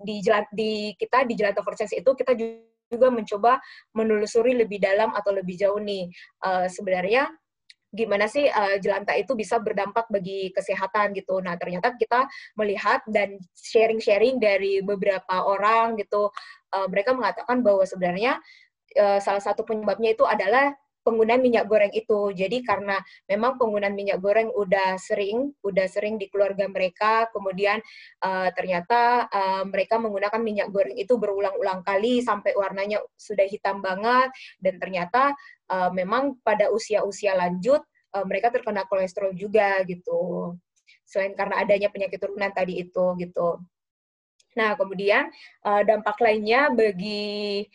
di Jelantah Forsense itu kita juga mencoba menelusuri lebih dalam atau lebih jauh nih, sebenarnya gimana sih jelantah itu bisa berdampak bagi kesehatan gitu. Nah, ternyata kita melihat dan sharing-sharing dari beberapa orang gitu, mereka mengatakan bahwa sebenarnya salah satu penyebabnya itu adalah penggunaan minyak goreng itu. Jadi karena memang penggunaan minyak goreng udah sering di keluarga mereka, kemudian ternyata mereka menggunakan minyak goreng itu berulang-ulang kali sampai warnanya sudah hitam banget, dan ternyata memang pada usia-usia lanjut mereka terkena kolesterol juga gitu. Selain karena adanya penyakit turunan tadi itu gitu. Nah, kemudian dampak lainnya bagi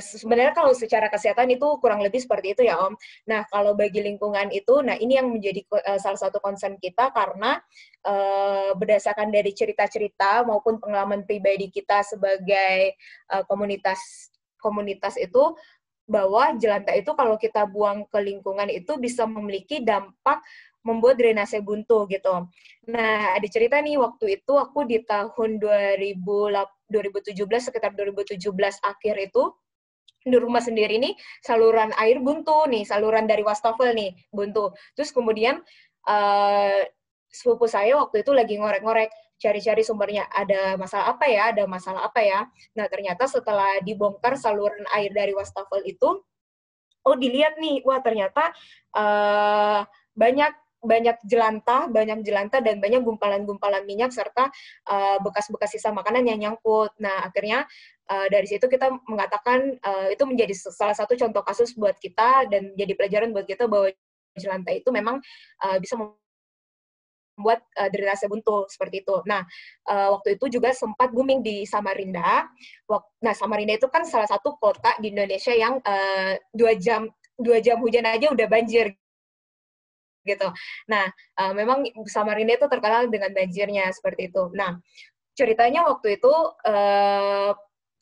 sebenarnya kalau secara kesehatan itu kurang lebih seperti itu ya Om. Nah, kalau bagi lingkungan itu, nah ini yang menjadi salah satu concern kita karena berdasarkan dari cerita-cerita maupun pengalaman pribadi kita sebagai komunitas itu, bahwa jelantah itu kalau kita buang ke lingkungan itu bisa memiliki dampak membuat drainase buntu gitu. Nah, ada cerita nih waktu itu aku di tahun 2017, sekitar 2017 akhir itu, di rumah sendiri nih saluran air buntu nih, saluran dari wastafel nih buntu. Terus kemudian sepupu saya waktu itu lagi ngorek-ngorek, cari-cari sumbernya, ada masalah apa ya. Nah, ternyata setelah dibongkar saluran air dari wastafel itu, oh dilihat nih, wah ternyata banyak banyak jelantah dan banyak gumpalan-gumpalan minyak serta bekas-bekas sisa makanan yang nyangkut. Nah, akhirnya dari situ kita mengatakan itu menjadi salah satu contoh kasus buat kita dan jadi pelajaran buat kita bahwa jelantah itu memang bisa membuat drainase buntu seperti itu. Nah, waktu itu juga sempat booming di Samarinda. Nah, Samarinda itu kan salah satu kota di Indonesia yang 2 jam hujan aja udah banjir gitu. Nah, memang Samarinda itu terkenal dengan banjirnya seperti itu. Nah, ceritanya waktu itu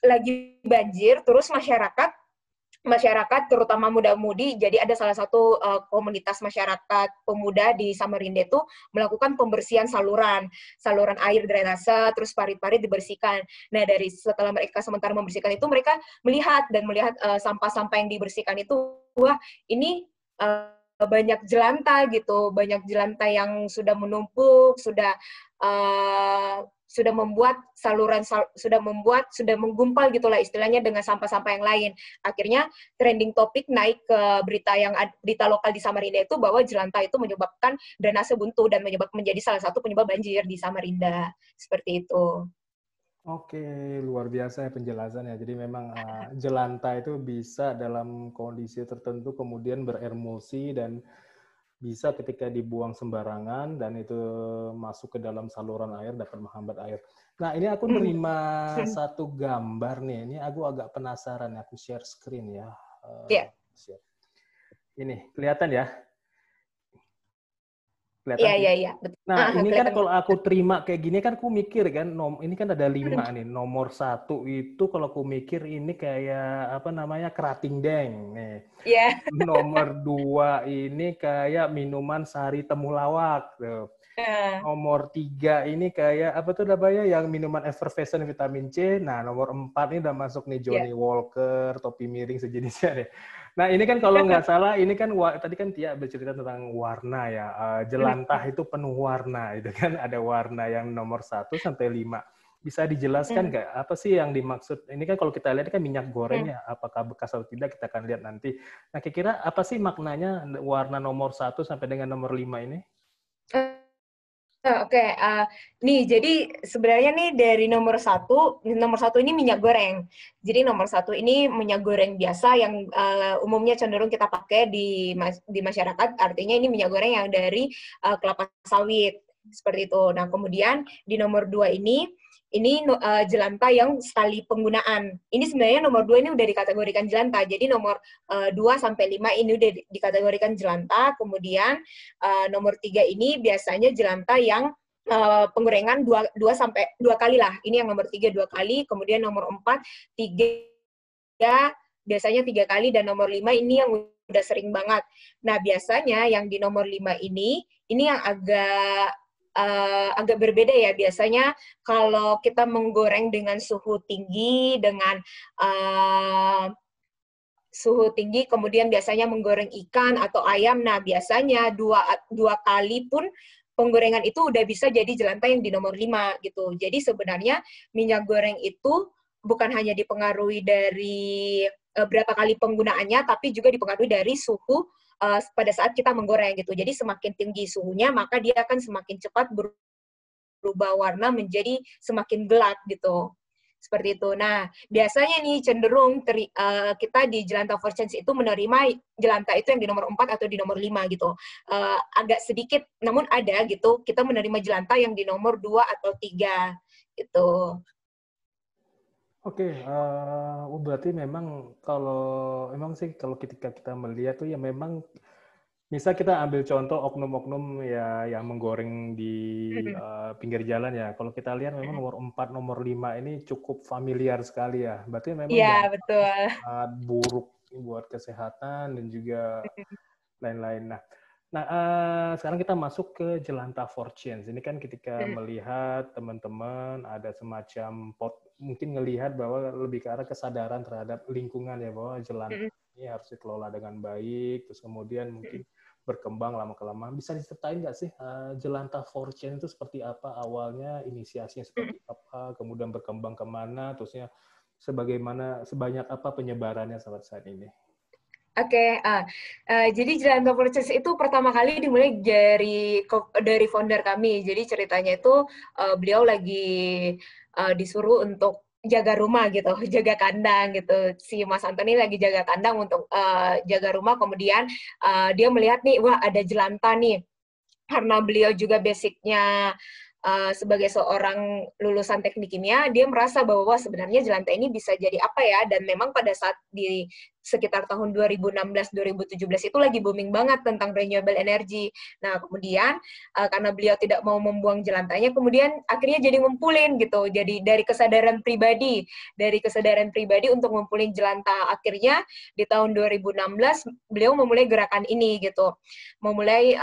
lagi banjir, terus masyarakat terutama muda-mudi, jadi ada salah satu komunitas masyarakat pemuda di Samarinda itu melakukan pembersihan saluran air drainase, terus parit-parit dibersihkan. Nah, setelah mereka sementara membersihkan itu, mereka melihat sampah-sampah yang dibersihkan itu, wah ini banyak jelantah gitu, banyak jelantah yang sudah menumpuk, sudah membuat sudah menggumpal gitulah istilahnya dengan sampah-sampah yang lain. Akhirnya trending topik naik ke berita lokal di Samarinda itu bahwa jelantah itu menyebabkan drainase buntu dan menjadi salah satu penyebab banjir di Samarinda. Seperti itu. Oke, luar biasa ya penjelasannya. Jadi memang jelantah itu bisa dalam kondisi tertentu kemudian beremulsi dan bisa ketika dibuang sembarangan dan itu masuk ke dalam saluran air dapat menghambat air. Nah, ini aku nerima satu gambar nih. Ini aku agak penasaran. Aku share screen ya. Iya. Ini kelihatan ya? Kelihatan? Iya. Nah, ini kan kelihatan. kalau aku terima kayak gini kan aku mikir kan, ini kan ada 5 nih. Nomor 1 itu kalau aku mikir ini kayak apa namanya kerating deng nih. Iya. Nomor 2 ini kayak minuman sari temulawak. Tuh. Nomor 3 ini kayak apa tuh namanya yang minuman effervescent vitamin C. Nah, nomor 4 ini udah masuk nih Johnny Walker, topi miring sejenisnya deh. Nah, ini kan kalau nggak salah, ini kan tadi kan Tia bercerita tentang warna ya. Jelantah itu penuh warna, itu kan ada warna yang nomor 1 sampai 5. Bisa dijelaskan nggak apa sih yang dimaksud? Ini kan kalau kita lihat kan minyak goreng ya, apakah bekas atau tidak kita akan lihat nanti. Nah, kira-kira apa sih maknanya warna nomor 1 sampai dengan nomor 5 ini? Oke, nih jadi sebenarnya nih dari nomor satu ini minyak goreng. Jadi nomor 1 ini minyak goreng biasa yang umumnya cenderung kita pakai di masyarakat. Artinya ini minyak goreng yang dari kelapa sawit seperti itu. Nah, kemudian di nomor 2 ini jelantah yang sekali penggunaan. Ini sebenarnya nomor 2 ini udah dikategorikan jelantah. Jadi nomor 2 sampai 5 ini udah dikategorikan jelantah. Kemudian nomor 3 ini biasanya jelantah yang penggorengan 2 kali lah. Ini yang nomor 3 2 kali, kemudian nomor 4 biasanya 3 kali, dan nomor 5 ini yang udah sering banget. Nah, biasanya yang di nomor 5 ini yang agak agak berbeda ya. Biasanya kalau kita menggoreng dengan suhu tinggi, dengan suhu tinggi, kemudian biasanya menggoreng ikan atau ayam, nah biasanya dua kali pun penggorengan itu udah bisa jadi jelantah yang di nomor 5 gitu. Jadi sebenarnya minyak goreng itu bukan hanya dipengaruhi dari berapa kali penggunaannya, tapi juga dipengaruhi dari suhu pada saat kita menggoreng gitu. Jadi semakin tinggi suhunya, maka dia akan semakin cepat berubah warna menjadi semakin gelap gitu. Seperti itu. Nah, biasanya nih cenderung kita di Jelantah for Change itu menerima jelantah itu yang di nomor 4 atau di nomor 5 gitu. Agak sedikit, namun ada gitu, kita menerima jelantah yang di nomor 2 atau 3 gitu. Oke, berarti memang memang sih kalau ketika kita melihat tuh ya memang misal kita ambil contoh oknum-oknum ya yang menggoreng di pinggir jalan ya. Kalau kita lihat memang nomor 4, nomor 5 ini cukup familiar sekali ya. Berarti memang Iya, betul. sangat buruk buat kesehatan dan juga lain-lain. Nah, sekarang kita masuk ke Jelantah for Change. Ini kan ketika melihat teman-teman ada semacam mungkin ngelihat bahwa lebih ke arah kesadaran terhadap lingkungan ya, bahwa jelantah ini harus dikelola dengan baik, terus kemudian mungkin berkembang lama-kelamaan. Bisa diceritain nggak sih Jelantah for Change itu seperti apa awalnya, inisiasinya seperti apa, kemudian berkembang kemana, terusnya sebanyak apa penyebarannya sampai saat ini? Oke, jadi Jelantah for Change itu pertama kali dimulai dari founder kami. Jadi ceritanya itu beliau lagi disuruh untuk jaga rumah gitu, jaga kandang gitu. Si Mas Antoni lagi jaga kandang untuk jaga rumah. Kemudian dia melihat nih, wah ada jelantah nih. Karena beliau juga basicnya sebagai seorang lulusan teknik kimia, dia merasa bahwa sebenarnya jelantah ini bisa jadi apa ya, dan memang pada saat di sekitar tahun 2016-2017 itu lagi booming banget tentang renewable energy. Nah, kemudian karena beliau tidak mau membuang jelantahnya, kemudian akhirnya jadi ngumpulin gitu. Jadi dari kesadaran pribadi untuk ngumpulin jelantah. Akhirnya di tahun 2016 beliau memulai gerakan ini gitu. Memulai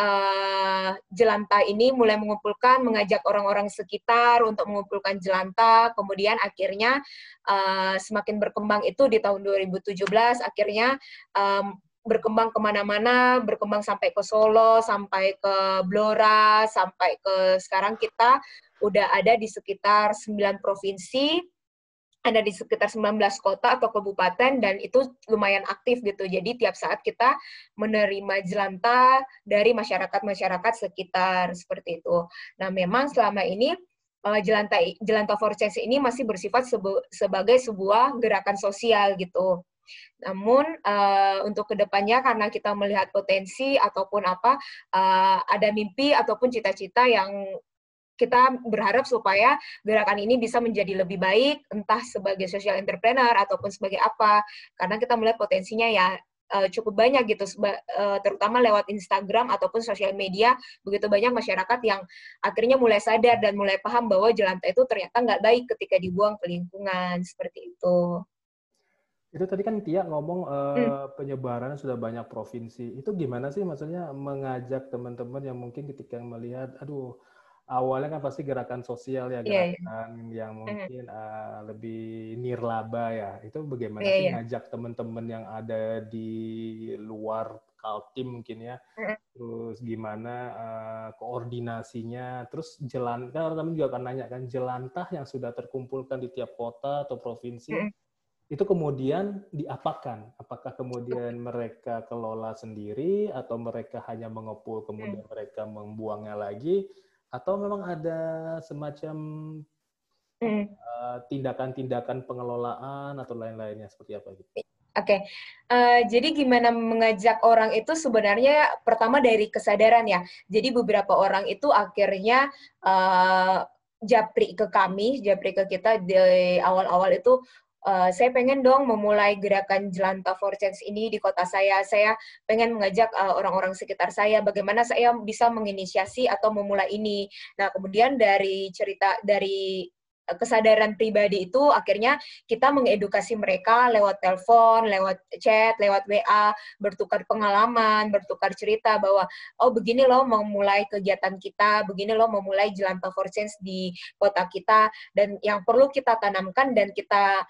jelantah ini mulai mengajak orang-orang sekitar untuk mengumpulkan jelantah, kemudian akhirnya semakin berkembang itu di tahun 2017, akhirnya berkembang kemana-mana, berkembang sampai ke Solo, sampai ke Blora, sampai ke sekarang kita udah ada di sekitar 9 provinsi, ada di sekitar 19 kota atau kabupaten, dan itu lumayan aktif gitu. Jadi tiap saat kita menerima jelantah dari masyarakat-masyarakat sekitar, seperti itu. Nah, memang selama ini Jelantah for Change ini masih bersifat sebagai sebuah gerakan sosial gitu. Namun untuk kedepannya karena kita melihat potensi ataupun ada mimpi ataupun cita-cita yang kita berharap supaya gerakan ini bisa menjadi lebih baik, entah sebagai social entrepreneur ataupun sebagai apa, karena kita melihat potensinya ya cukup banyak gitu, terutama lewat Instagram ataupun sosial media, begitu banyak masyarakat yang akhirnya mulai sadar dan mulai paham bahwa jelantah itu ternyata nggak baik ketika dibuang ke lingkungan, seperti itu. Itu tadi kan Tia ngomong penyebaran sudah banyak provinsi. Itu gimana sih maksudnya mengajak teman-teman yang mungkin ketika melihat, aduh, awalnya kan pasti gerakan sosial ya, gerakan yang mungkin lebih nirlaba ya. Itu bagaimana sih ngajak teman-teman yang ada di luar Kaltim mungkin ya. Terus gimana koordinasinya, terus kan teman-teman juga akan nanya kan, jelantah yang sudah terkumpulkan di tiap kota atau provinsi, itu kemudian diapakan? Apakah kemudian mereka kelola sendiri, atau mereka hanya mengepul kemudian mereka membuangnya lagi, atau memang ada semacam tindakan-tindakan pengelolaan atau lain-lainnya seperti apa gitu? Oke, jadi gimana mengajak orang itu sebenarnya pertama dari kesadaran ya. Jadi beberapa orang itu akhirnya japri ke kita di awal-awal itu, saya pengen dong memulai gerakan Jelantah for Change ini di kota saya. Saya pengen mengajak orang-orang sekitar saya, bagaimana saya bisa menginisiasi atau memulai ini. Nah, kemudian dari kesadaran pribadi itu akhirnya kita mengedukasi mereka lewat telepon, lewat chat, lewat WA, bertukar pengalaman, bertukar cerita bahwa oh begini loh mau mulai kegiatan kita, begini loh mau mulai Jelantah for Change di kota kita, dan yang perlu kita tanamkan dan kita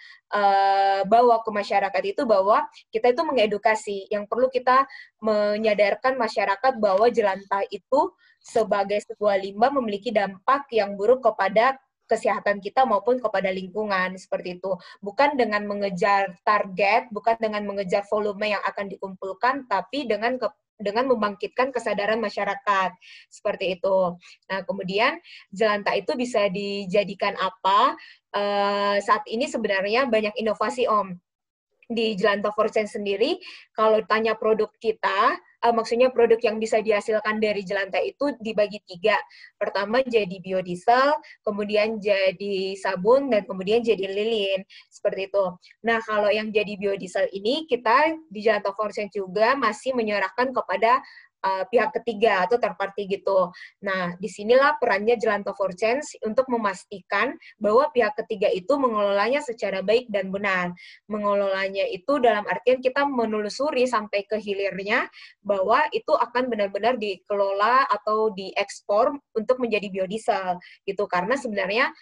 bawa ke masyarakat itu bahwa kita itu mengedukasi, yang perlu kita menyadarkan masyarakat bahwa jelantah itu sebagai sebuah limbah memiliki dampak yang buruk kepada kesehatan kita maupun kepada lingkungan, seperti itu. Bukan dengan mengejar target, bukan dengan mengejar volume yang akan dikumpulkan, tapi dengan membangkitkan kesadaran masyarakat, seperti itu. Nah, kemudian jelantah itu bisa dijadikan apa? Saat ini sebenarnya banyak inovasi, Om. Di Jelantah for Change sendiri, kalau tanya produk kita, maksudnya produk yang bisa dihasilkan dari jelantah itu dibagi 3. Pertama jadi biodiesel, kemudian jadi sabun, dan kemudian jadi lilin. Seperti itu. Nah, kalau yang jadi biodiesel ini, kita di Jelantah for Change juga masih menyerahkan kepada pihak ketiga atau third party gitu. Nah, disinilah perannya Jelantah for Change untuk memastikan bahwa pihak ketiga itu mengelolanya secara baik dan benar. Mengelolanya itu dalam artian kita menelusuri sampai ke hilirnya bahwa itu akan benar-benar dikelola atau diekspor untuk menjadi biodiesel gitu. Karena sebenarnya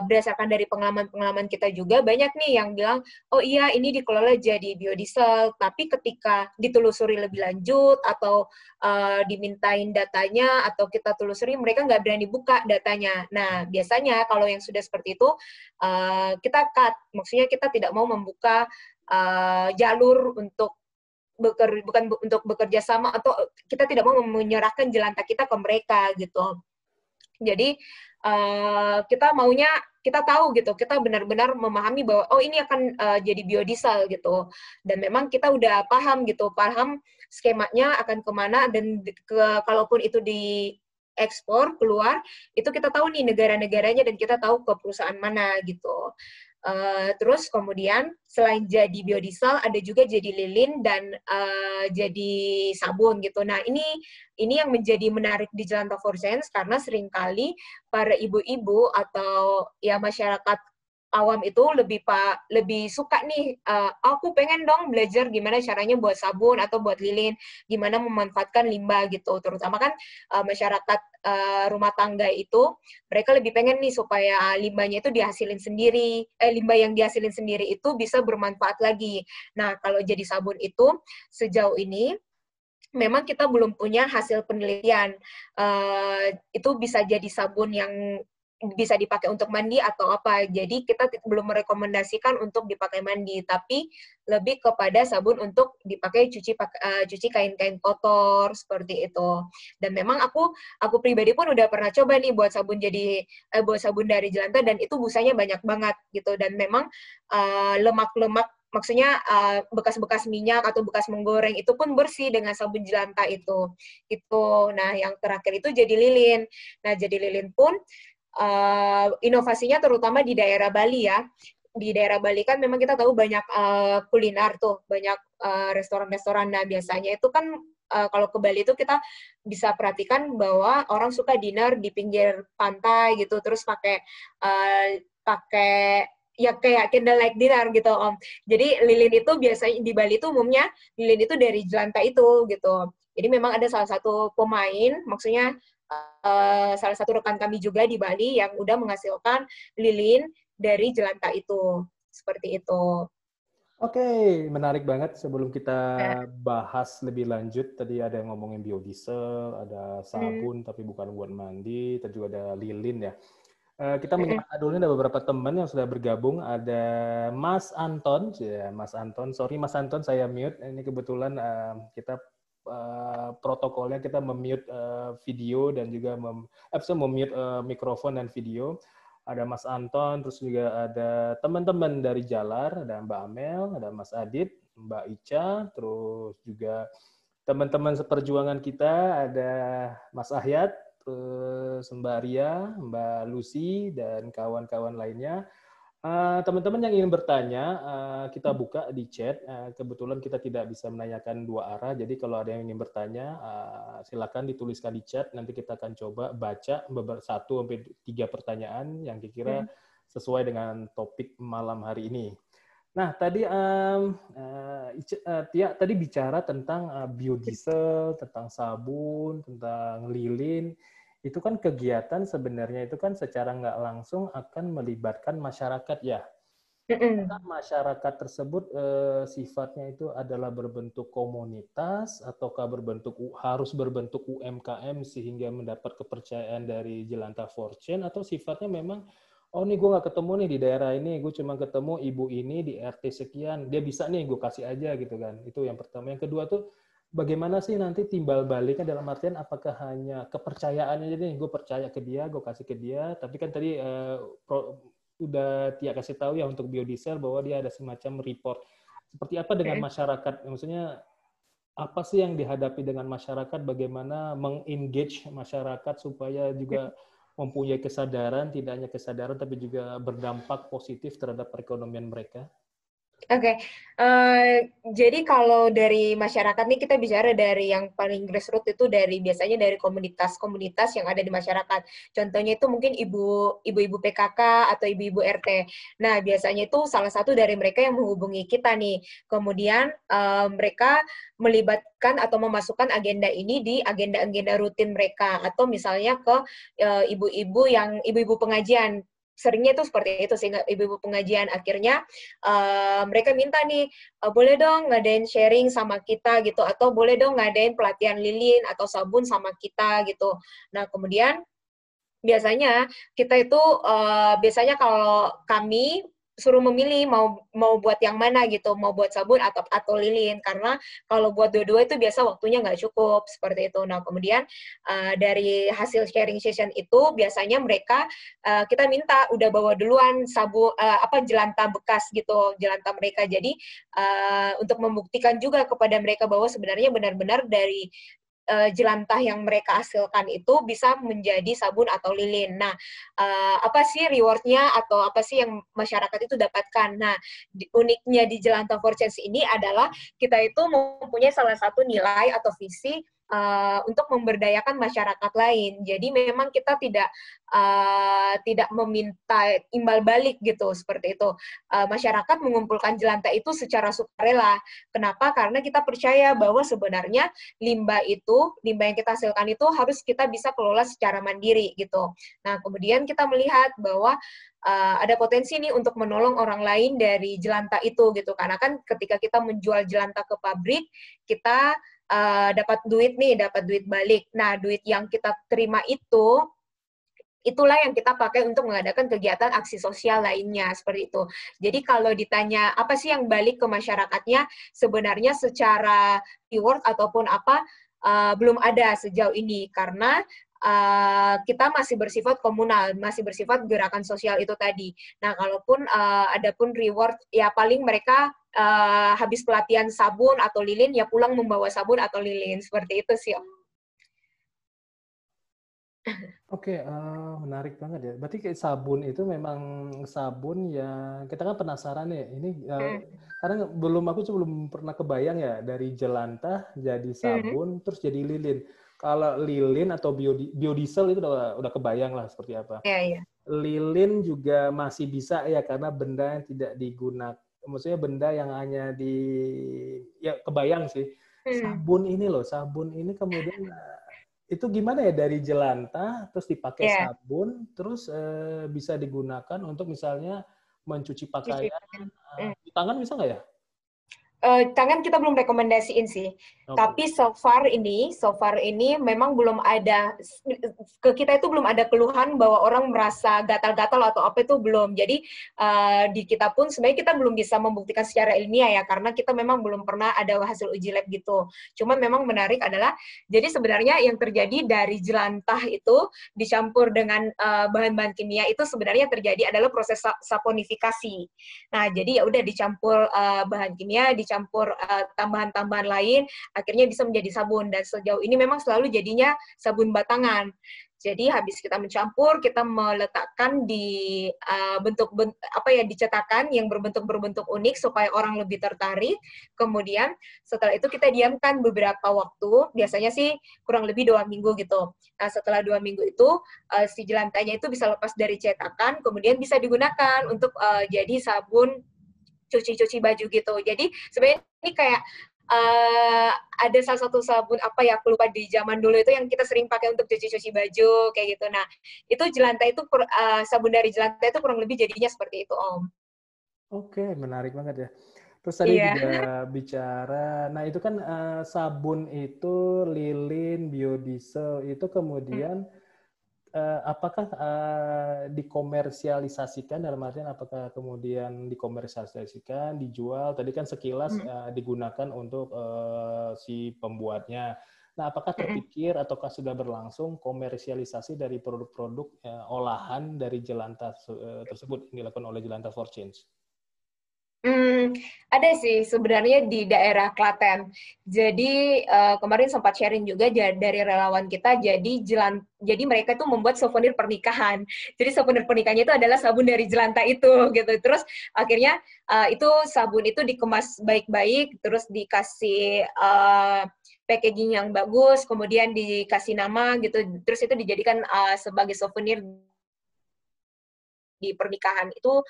berdasarkan dari pengalaman-pengalaman kita juga banyak nih yang bilang, oh iya ini dikelola jadi biodiesel, tapi ketika ditelusuri lebih lanjut atau dimintain datanya atau kita telusuri, mereka nggak berani buka datanya. Nah, biasanya kalau yang sudah seperti itu, kita cut, maksudnya kita tidak mau membuka jalur untuk bukan untuk bekerja sama, atau kita tidak mau menyerahkan jelantah kita ke mereka gitu. Jadi kita maunya, kita tahu gitu, kita benar-benar memahami bahwa oh ini akan jadi biodiesel gitu, dan memang kita udah paham gitu, paham skemanya akan kemana, dan kalaupun itu diekspor keluar, itu kita tahu nih negara-negaranya dan kita tahu ke perusahaan mana gitu. Terus kemudian selain jadi biodiesel ada juga jadi lilin dan jadi sabun gitu. Nah, ini yang menjadi menarik di Jelantah for Change karena seringkali para ibu-ibu atau ya masyarakat awam itu lebih suka nih, aku pengen dong belajar gimana caranya buat sabun atau buat lilin, gimana memanfaatkan limbah gitu. Terutama kan masyarakat rumah tangga itu mereka lebih pengen nih supaya limbahnya itu dihasilin sendiri, limbah yang dihasilin sendiri itu bisa bermanfaat lagi. Nah, kalau jadi sabun itu sejauh ini memang kita belum punya hasil penelitian. Itu bisa jadi sabun yang bisa dipakai untuk mandi atau apa. Jadi kita belum merekomendasikan untuk dipakai mandi, tapi lebih kepada sabun untuk dipakai cuci kain-kain kotor seperti itu. Dan memang aku pribadi pun udah pernah coba nih buat sabun dari jelantah, dan itu busanya banyak banget gitu. Dan memang lemak-lemak, maksudnya bekas-bekas minyak atau bekas menggoreng itu pun bersih dengan sabun jelantah itu. Nah, yang terakhir itu jadi lilin. Nah, jadi lilin pun inovasinya terutama di daerah Bali ya. Di daerah Bali kan memang kita tahu banyak kuliner tuh, banyak restoran-restoran. Nah, biasanya itu kan kalau ke Bali itu kita bisa perhatikan bahwa orang suka dinner di pinggir pantai gitu, terus pakai ya kayak candlelight dinner gitu, Om. Jadi lilin itu biasanya di Bali itu umumnya lilin itu dari jelantah itu gitu. Jadi memang ada salah satu pemain, maksudnya salah satu rekan kami juga di Bali yang udah menghasilkan lilin dari jelantah itu. Seperti itu. Oke, menarik banget. Sebelum kita bahas lebih lanjut, tadi ada yang ngomongin biodiesel, ada sabun tapi bukan buat mandi, dan juga ada lilin ya. Kita menyapa dulu, ada beberapa teman yang sudah bergabung. Ada Mas Anton, ya Mas Anton. Sorry Mas Anton, saya mute. Ini kebetulan kita protokolnya kita memute video dan juga memute mikrofon dan video. Ada Mas Anton, terus juga ada teman-teman dari Jalar, ada Mbak Amel, ada Mas Adit, Mbak Ica, terus juga teman-teman seperjuangan kita, ada Mas Ahyat, terus Mbak Ria, Mbak Lucy, dan kawan-kawan lainnya. Teman-teman yang ingin bertanya, kita buka di chat. Kebetulan kita tidak bisa menanyakan dua arah, jadi kalau ada yang ingin bertanya, silakan dituliskan di chat. Nanti kita akan coba baca 1-3 pertanyaan yang kira-kira sesuai dengan topik malam hari ini. Nah, tadi Tia tadi bicara tentang biodiesel, tentang sabun, tentang lilin. Itu kan kegiatan sebenarnya itu kan secara nggak langsung akan melibatkan masyarakat ya. Apakah masyarakat tersebut sifatnya itu adalah berbentuk komunitas ataukah harus berbentuk UMKM sehingga mendapat kepercayaan dari Jelantah Fortune, atau sifatnya memang oh nih gue nggak ketemu nih di daerah ini, gue cuma ketemu ibu ini di RT sekian, dia bisa nih gue kasih aja gitu kan. Itu yang pertama. Yang kedua tuh bagaimana sih nanti timbal baliknya, dalam artian apakah hanya kepercayaannya jadi gue percaya ke dia, gue kasih ke dia, tapi kan tadi udah Tia kasih tahu ya untuk biodiesel bahwa dia ada semacam report. Seperti apa dengan masyarakat? Maksudnya apa sih yang dihadapi dengan masyarakat? Bagaimana mengengage masyarakat supaya juga mempunyai kesadaran, tidak hanya kesadaran tapi juga berdampak positif terhadap perekonomian mereka? Oke, jadi kalau dari masyarakat nih kita bicara dari yang paling grassroots itu biasanya dari komunitas-komunitas yang ada di masyarakat. Contohnya itu mungkin ibu-ibu PKK atau ibu-ibu RT. Nah, biasanya itu salah satu dari mereka yang menghubungi kita nih. Kemudian mereka melibatkan atau memasukkan agenda ini di agenda-agenda rutin mereka, atau misalnya ke ibu-ibu pengajian. Seringnya itu seperti itu sih, ibu-ibu pengajian. Akhirnya mereka minta nih, boleh dong ngadain sharing sama kita gitu, atau boleh dong ngadain pelatihan lilin atau sabun sama kita gitu. Nah, kemudian biasanya kita itu biasanya kalau kami suruh memilih mau buat yang mana gitu, mau buat sabun atau lilin, karena kalau buat dua-dua itu biasa waktunya nggak cukup seperti itu. Nah, kemudian dari hasil sharing session itu biasanya mereka kita minta udah bawa duluan sabun jelantah bekas gitu, jelantah mereka. Jadi untuk membuktikan juga kepada mereka bahwa sebenarnya benar-benar dari jelantah yang mereka hasilkan itu bisa menjadi sabun atau lilin. Nah, apa sih reward-nya atau apa sih yang masyarakat itu dapatkan? Nah, uniknya di Jelantah Fortunes ini adalah kita itu mempunyai salah satu nilai atau visi untuk memberdayakan masyarakat lain. Jadi memang kita tidak meminta imbal balik gitu, seperti itu. Masyarakat mengumpulkan jelantah itu secara sukarela. Kenapa? Karena kita percaya bahwa sebenarnya limbah yang kita hasilkan itu harus kita bisa kelola secara mandiri gitu. Nah, kemudian kita melihat bahwa ada potensi nih untuk menolong orang lain dari jelantah itu gitu. Karena kan ketika kita menjual jelantah ke pabrik, kita dapat duit balik. Nah, duit yang kita terima itulah yang kita pakai untuk mengadakan kegiatan aksi sosial lainnya, seperti itu. Jadi kalau ditanya apa sih yang balik ke masyarakatnya, sebenarnya secara reward ataupun apa, belum ada sejauh ini, karena kita masih bersifat komunal, masih bersifat gerakan sosial itu tadi. Nah, kalaupun ada pun reward, ya paling mereka habis pelatihan sabun atau lilin, ya pulang membawa sabun atau lilin, seperti itu sih, Om. Oke, menarik banget ya. Berarti kayak sabun itu memang sabun yang kita kan penasaran ya. Ini karena aku belum pernah kebayang ya dari jelantah jadi sabun terus jadi lilin. Kalau lilin atau biodiesel itu udah kebayang lah seperti apa. Yeah. Lilin juga masih bisa ya karena benda yang tidak digunakan. Maksudnya benda yang hanya ya kebayang sih. Sabun ini kemudian itu gimana ya dari jelantah terus dipakai sabun terus bisa digunakan untuk misalnya mencuci pakaian, tangan bisa nggak ya? Tangan kita belum rekomendasiin sih. Tapi so far ini memang belum ada, ke kita itu belum ada keluhan bahwa orang merasa gatal-gatal atau apa, itu belum. Jadi di kita pun sebenarnya kita belum bisa membuktikan secara ilmiah ya, karena kita memang belum pernah ada hasil uji lab gitu. Cuma memang menarik adalah, jadi sebenarnya yang terjadi dari jelantah itu dicampur dengan bahan-bahan kimia itu sebenarnya terjadi adalah proses saponifikasi. Nah, jadi ya udah dicampur bahan kimia, dicampur tambahan-tambahan lain, akhirnya bisa menjadi sabun. Dan sejauh ini memang selalu jadinya sabun batangan. Jadi habis kita mencampur, kita meletakkan di dicetakan yang berbentuk unik supaya orang lebih tertarik. Kemudian setelah itu kita diamkan beberapa waktu, biasanya sih kurang lebih 2 minggu gitu. Nah setelah 2 minggu itu si jelantanya itu bisa lepas dari cetakan, kemudian bisa digunakan untuk jadi sabun cuci baju gitu. Jadi sebenarnya ini kayak ada salah satu sabun aku lupa di zaman dulu itu yang kita sering pakai untuk cuci baju kayak gitu. Nah itu jelanta itu sabun dari jelanta itu kurang lebih jadinya seperti itu, Om. Oke, menarik banget ya. Terus tadi Iya. juga bicara, nah itu kan sabun itu lilin, biodiesel itu kemudian apakah dikomersialisasikan, dalam artian apakah kemudian dikomersialisasikan, dijual? Tadi kan sekilas digunakan untuk si pembuatnya. Nah, apakah terpikir ataukah sudah berlangsung komersialisasi dari produk-produk olahan dari jelantah tersebut yang dilakukan oleh Jelantah for Change? Ada sih sebenarnya di daerah Klaten. Jadi kemarin sempat sharing juga dari relawan kita. Jadi mereka tuh membuat souvenir pernikahan. Jadi souvenir pernikahannya itu adalah sabun dari jelantah itu, gitu. Terus akhirnya itu sabun itu dikemas baik-baik, terus dikasih packaging yang bagus, kemudian dikasih nama, gitu. Terus itu dijadikan sebagai souvenir di pernikahan itu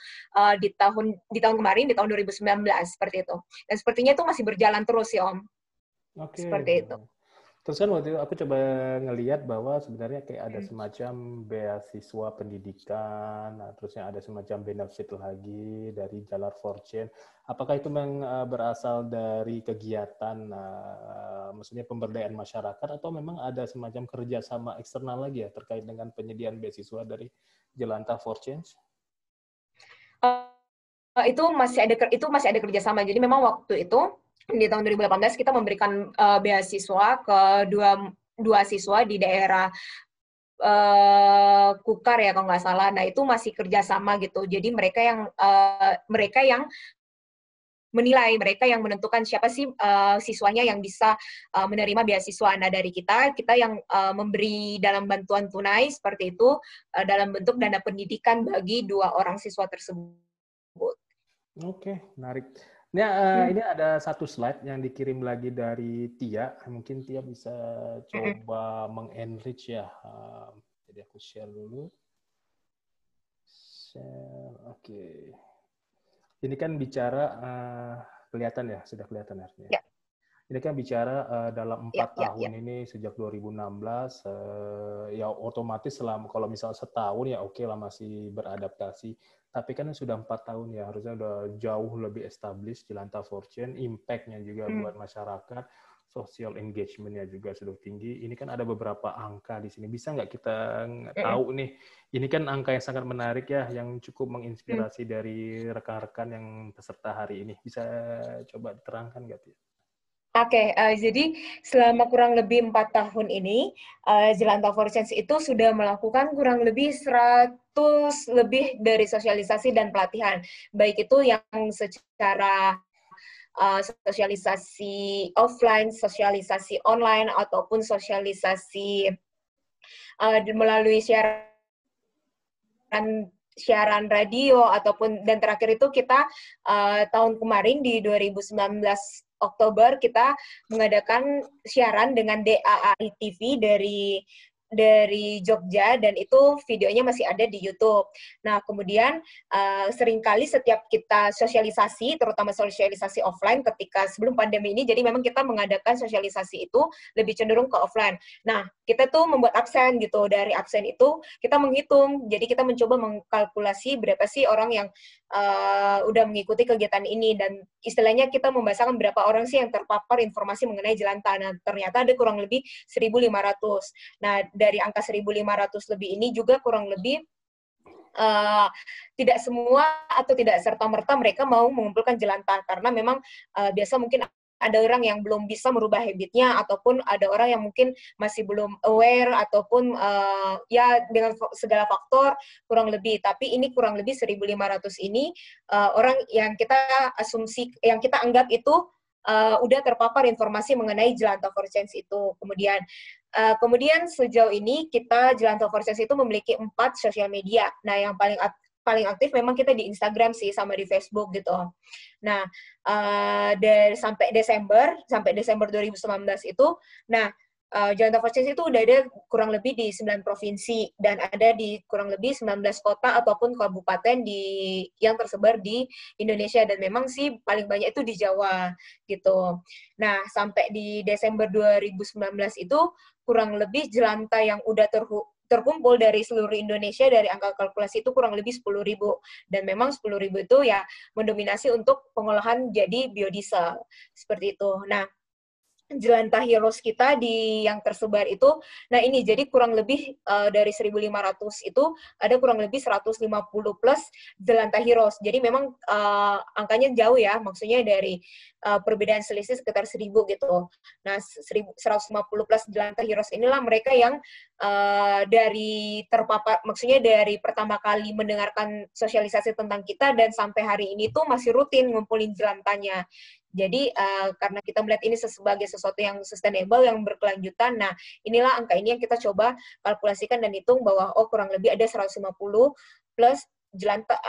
di tahun kemarin, di tahun 2019 seperti itu. Dan sepertinya itu masih berjalan terus ya, Om. Oke. Seperti itu. Terus kan waktu itu aku coba ngelihat bahwa sebenarnya kayak ada semacam beasiswa pendidikan, nah, terusnya ada semacam benefit lagi dari Jalar for Change. Apakah itu memang berasal dari kegiatan, maksudnya pemberdayaan masyarakat, atau memang ada semacam kerjasama eksternal lagi ya terkait dengan penyediaan beasiswa dari Jelantah for Change? Itu masih ada kerjasama. Jadi memang waktu itu di tahun 2018 kita memberikan beasiswa ke dua siswa di daerah Kukar ya kalau nggak salah. Nah itu masih kerjasama gitu. Jadi mereka yang menilai, mereka yang menentukan siapa sih siswanya yang bisa menerima beasiswa. Nah dari kita yang memberi dalam bantuan tunai seperti itu dalam bentuk dana pendidikan bagi 2 orang siswa tersebut. Oke, menarik. Ini ada satu slide yang dikirim lagi dari Tia. Mungkin Tia bisa coba mengenrich ya. Jadi aku share dulu. Share, oke. Ini kan bicara, kelihatan ya, sudah kelihatan artinya. Ya. Ini kan bicara dalam 4 tahun ini sejak 2016, ya otomatis kalau misal setahun ya oke lah masih beradaptasi. Tapi kan sudah 4 tahun ya, harusnya udah jauh lebih established Jelantah for Change, impact-nya juga buat masyarakat, social engagement-nya juga sudah tinggi. Ini kan ada beberapa angka di sini. Bisa nggak kita tahu nih, ini kan angka yang sangat menarik ya, yang cukup menginspirasi dari rekan-rekan yang peserta hari ini. Bisa coba diterangkan nggak, Tia? Oke, jadi selama kurang lebih 4 tahun ini, Jelantah for Change itu sudah melakukan kurang lebih 100 lebih dari sosialisasi dan pelatihan. Baik itu yang secara sosialisasi offline, sosialisasi online, ataupun sosialisasi melalui siaran radio, ataupun dan terakhir itu kita tahun kemarin di 2019 Oktober kita mengadakan siaran dengan DAAI TV dari Jogja, dan itu videonya masih ada di YouTube. Nah, kemudian seringkali setiap kita sosialisasi, terutama sosialisasi offline ketika sebelum pandemi ini, jadi memang kita mengadakan sosialisasi itu lebih cenderung ke offline. Nah, kita tuh membuat absen gitu. Dari absen itu kita menghitung. Jadi kita mencoba mengkalkulasi berapa sih orang yang udah mengikuti kegiatan ini, dan istilahnya kita membahasakan berapa orang sih yang terpapar informasi mengenai Jelantah. Nah, ternyata ada kurang lebih 1.500. Nah, dari angka 1.500 lebih ini juga kurang lebih tidak semua atau tidak serta-merta mereka mau mengumpulkan Jelantah, karena memang biasa mungkin ada orang yang belum bisa merubah habitnya, ataupun ada orang yang mungkin masih belum aware, ataupun ya dengan segala faktor kurang lebih. Tapi ini kurang lebih 1.500 ini orang yang kita yang kita anggap itu udah terpapar informasi mengenai Jelantah for Change itu. Kemudian kemudian sejauh ini kita Jelantah for Change itu memiliki 4 sosial media. Nah, yang paling aktif memang kita di Instagram sih, sama di Facebook gitu. Nah, sampai Desember 2019 itu, nah, Jelantah for Change itu udah ada kurang lebih di 9 provinsi dan ada di kurang lebih 19 kota ataupun kabupaten yang tersebar di Indonesia, dan memang sih paling banyak itu di Jawa gitu. Nah, sampai di Desember 2019 itu kurang lebih jelantah yang udah terkumpul dari seluruh Indonesia dari angka kalkulasi itu kurang lebih 10.000. Dan memang 10.000 itu ya mendominasi untuk pengolahan jadi biodiesel. Seperti itu. Nah, jelantah heroes kita yang tersebar itu, nah ini jadi kurang lebih dari 1.500 itu ada kurang lebih 150 plus jelantah heroes. Jadi memang angkanya jauh ya, maksudnya dari perbedaan selisih sekitar 1.000 gitu. Nah, 150 plus jelantah heroes inilah mereka yang dari terpapar, maksudnya dari pertama kali mendengarkan sosialisasi tentang kita dan sampai hari ini tuh masih rutin ngumpulin jelantahnya. Jadi karena kita melihat ini sebagai sesuatu yang sustainable, yang berkelanjutan, nah inilah angka ini yang kita coba kalkulasikan dan hitung bahwa kurang lebih ada 150 plus jelantah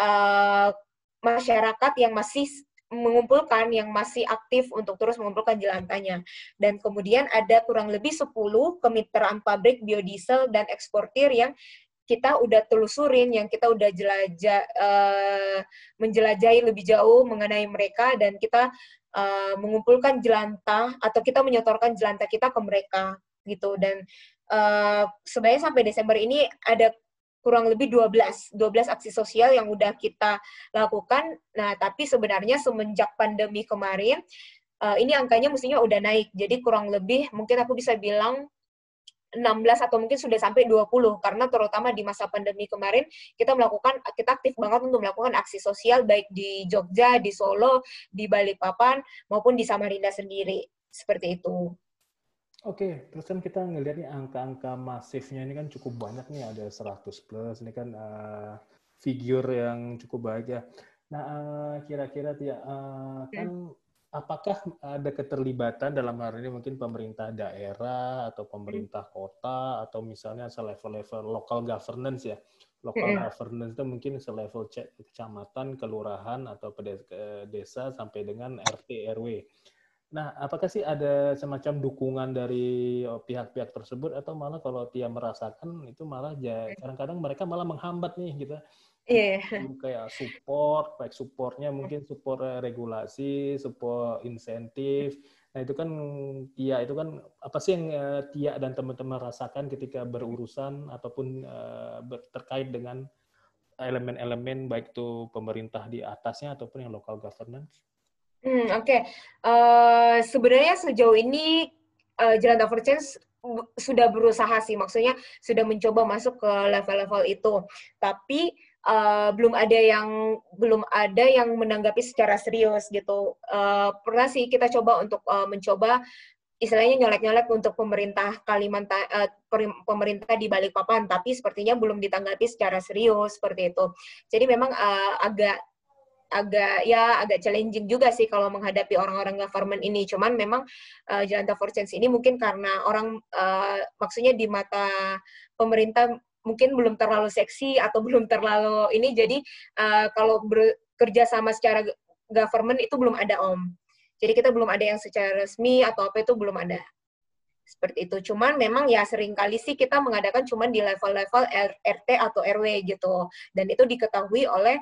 masyarakat yang masih mengumpulkan, yang masih aktif untuk terus mengumpulkan jelantahnya. Dan kemudian ada kurang lebih 10 kemitraan pabrik biodiesel dan eksportir yang kita udah telusurin, yang kita udah menjelajahi lebih jauh mengenai mereka, dan kita mengumpulkan jelantah atau kita menyetorkan jelantah kita ke mereka gitu. Dan sebenarnya sampai Desember ini ada kurang lebih 12 aksi sosial yang udah kita lakukan. Nah, tapi sebenarnya semenjak pandemi kemarin ini angkanya mestinya udah naik. Jadi kurang lebih mungkin aku bisa bilang 16 atau mungkin sudah sampai 20, karena terutama di masa pandemi kemarin kita aktif banget untuk melakukan aksi sosial baik di Jogja, di Solo, di Balikpapan maupun di Samarinda sendiri. Seperti itu. Oke, terus kan kita ngelihat nih angka-angka masifnya ini kan cukup banyak nih, ada 100 plus, ini kan figur yang cukup baik ya. Nah, kira-kira kan apakah ada keterlibatan dalam hal ini mungkin pemerintah daerah atau pemerintah kota atau misalnya selevel-level local governance ya. Local governance itu mungkin selevel kecamatan, kelurahan atau desa sampai dengan RT RW. Nah, apakah sih ada semacam dukungan dari pihak-pihak tersebut atau malah kalau Tia merasakan itu malah kadang-kadang mereka malah menghambat nih gitu. Kayak support, baik supportnya mungkin support regulasi, support insentif. Nah, itu kan Tia itu kan apa sih yang Tia dan teman-teman rasakan ketika berurusan ataupun terkait dengan elemen-elemen baik itu pemerintah di atasnya ataupun yang local governance? Oke. Sebenarnya sejauh ini Jelantah for Change sudah berusaha sih, maksudnya sudah mencoba masuk ke level-level itu. Tapi belum ada yang menanggapi secara serius gitu. Pernah sih kita coba untuk mencoba istilahnya nyolek-nyolek untuk pemerintah pemerintah di Balikpapan, tapi sepertinya belum ditanggapi secara serius seperti itu. Jadi memang agak challenging juga sih kalau menghadapi orang-orang government ini. Cuman memang Jelantah for Change ini mungkin karena orang maksudnya di mata pemerintah mungkin belum terlalu seksi atau belum terlalu ini, jadi kalau bekerja sama secara government itu belum ada Om. Jadi kita belum ada yang secara resmi atau apa itu belum ada. Seperti itu. Cuman memang ya sering kali sih kita mengadakan cuman di level-level RT atau RW gitu. Dan itu diketahui oleh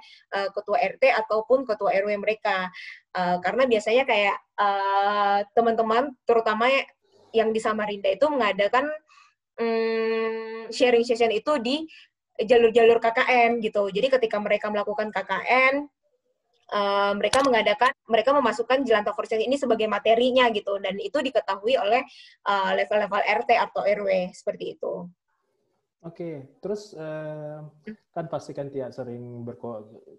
ketua RT ataupun ketua RW mereka. Karena biasanya kayak teman-teman terutama yang di Samarinda itu mengadakan sharing session itu di jalur-jalur KKN gitu. Jadi ketika mereka melakukan KKN, mereka memasukkan Jelantah for Change ini sebagai materinya gitu, dan itu diketahui oleh level-level RT atau RW seperti itu. Oke, terus kan pasti kan Tia sering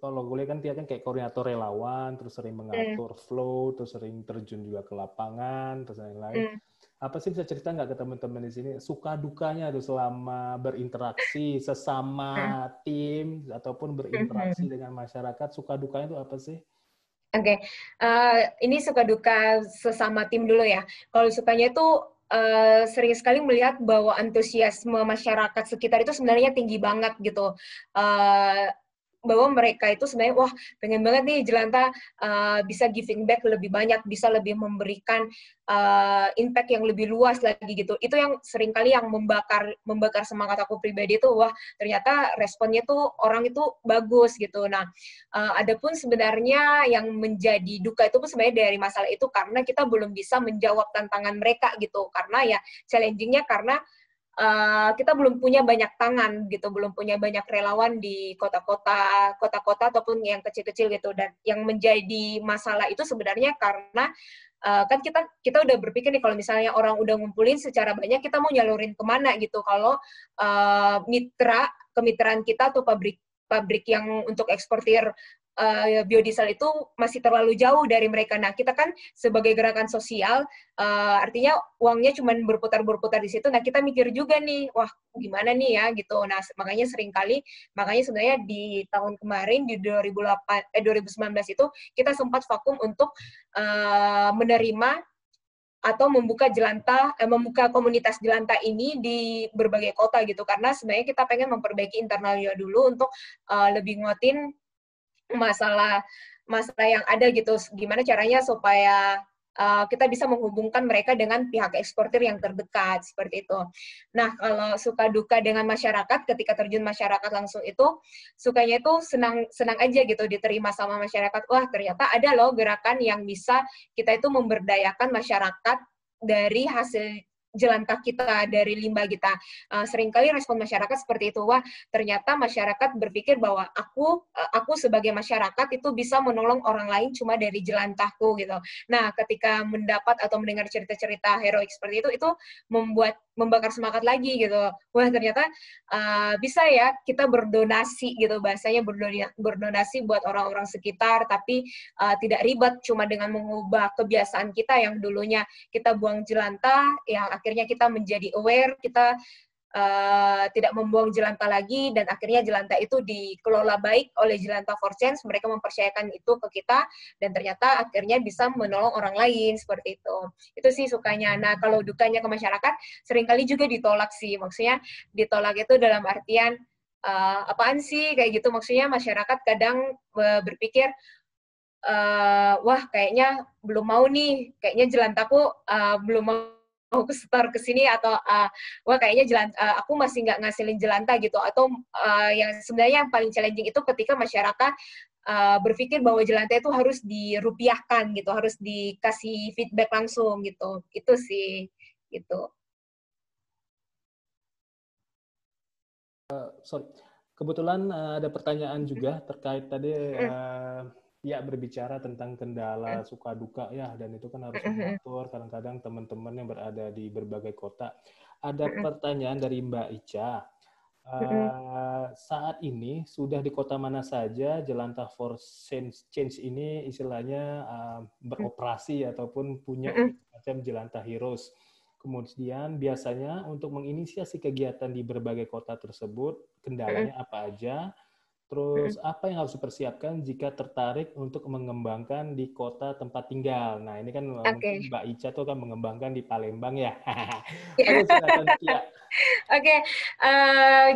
kalau gue lihat kan Tia kan kayak koordinator relawan, terus sering mengatur flow, terus sering terjun juga ke lapangan, terus lain-lain. Apa sih bisa cerita nggak ke teman-teman di sini suka dukanya tuh selama berinteraksi sesama tim ataupun berinteraksi dengan masyarakat, suka dukanya itu apa sih? Oke, ini suka duka sesama tim dulu ya. Kalau sukanya itu sering sekali melihat bahwa antusiasme masyarakat sekitar itu sebenarnya tinggi banget gitu. Bahwa mereka itu sebenarnya, wah pengen banget nih Jelantah bisa giving back lebih banyak, bisa lebih memberikan impact yang lebih luas lagi gitu. Itu yang seringkali yang membakar semangat aku pribadi itu, wah ternyata responnya tuh orang itu bagus gitu. Nah, adapun sebenarnya yang menjadi duka itu pun sebenarnya dari masalah itu karena kita belum bisa menjawab tantangan mereka gitu. Karena ya challenging-nya karena kita belum punya banyak tangan gitu, belum punya banyak relawan di kota-kota ataupun yang kecil-kecil gitu. Dan yang menjadi masalah itu sebenarnya karena kan kita udah berpikir nih kalau misalnya orang udah ngumpulin secara banyak, kita mau nyalurin kemana gitu. Kalau kemitraan kita atau pabrik yang untuk eksportir biodiesel itu masih terlalu jauh dari mereka. Nah, kita kan sebagai gerakan sosial, artinya uangnya cuma berputar-berputar di situ. Nah, kita mikir juga nih, wah gimana nih ya gitu. Nah, makanya sebenarnya di tahun kemarin di 2019 itu kita sempat vakum untuk menerima atau membuka komunitas jelantah ini di berbagai kota gitu. Karena sebenarnya kita pengen memperbaiki internalnya dulu untuk lebih ngotin masalah yang ada gitu, gimana caranya supaya kita bisa menghubungkan mereka dengan pihak eksportir yang terdekat, seperti itu. Nah, kalau suka duka dengan masyarakat, ketika terjun masyarakat langsung itu, sukanya itu senang aja gitu, diterima sama masyarakat. Wah, ternyata ada loh gerakan yang bisa kita itu memberdayakan masyarakat dari hasil jelantah kita, dari limbah kita. Seringkali respon masyarakat seperti itu, wah ternyata masyarakat berpikir bahwa aku sebagai masyarakat itu bisa menolong orang lain cuma dari jelantahku gitu. Nah, ketika mendapat atau mendengar cerita-cerita heroik seperti itu membakar semangat lagi gitu. Wah ternyata bisa ya kita berdonasi gitu, bahasanya berdonasi buat orang-orang sekitar, tapi tidak ribet cuma dengan mengubah kebiasaan kita yang dulunya kita buang jelantah, yang akhirnya kita menjadi aware, kita tidak membuang jelantah lagi, dan akhirnya jelantah itu dikelola baik oleh Jelantah for Change, mereka mempercayakan itu ke kita, dan ternyata akhirnya bisa menolong orang lain, seperti itu. Itu sih sukanya. Nah, kalau dukanya ke masyarakat, seringkali juga ditolak sih, maksudnya ditolak itu dalam artian, apaan sih, kayak gitu, maksudnya masyarakat kadang berpikir, wah kayaknya belum mau nih, kayaknya jelantahku belum mau setor ke sini, atau wah kayaknya aku masih nggak ngasilin jelantah gitu, atau yang sebenarnya yang paling challenging itu ketika masyarakat berpikir bahwa jelantah itu harus dirupiahkan gitu, harus dikasih feedback langsung gitu. Itu sih gitu. Sorry, kebetulan ada pertanyaan juga terkait tadi ya berbicara tentang kendala suka duka ya, dan itu kan harus mengatur kadang-kadang teman-teman yang berada di berbagai kota. Ada pertanyaan dari Mbak Ica. Saat ini sudah di kota mana saja Jelantah for Change ini istilahnya beroperasi ataupun punya macam Jelantah Heroes. Kemudian biasanya untuk menginisiasi kegiatan di berbagai kota tersebut, kendalanya apa aja? Terus apa yang harus dipersiapkan jika tertarik untuk mengembangkan di kota tempat tinggal? Nah, ini kan mungkin Mbak Ica tuh kan mengembangkan di Palembang ya. Oke, silakan Kia. Oke,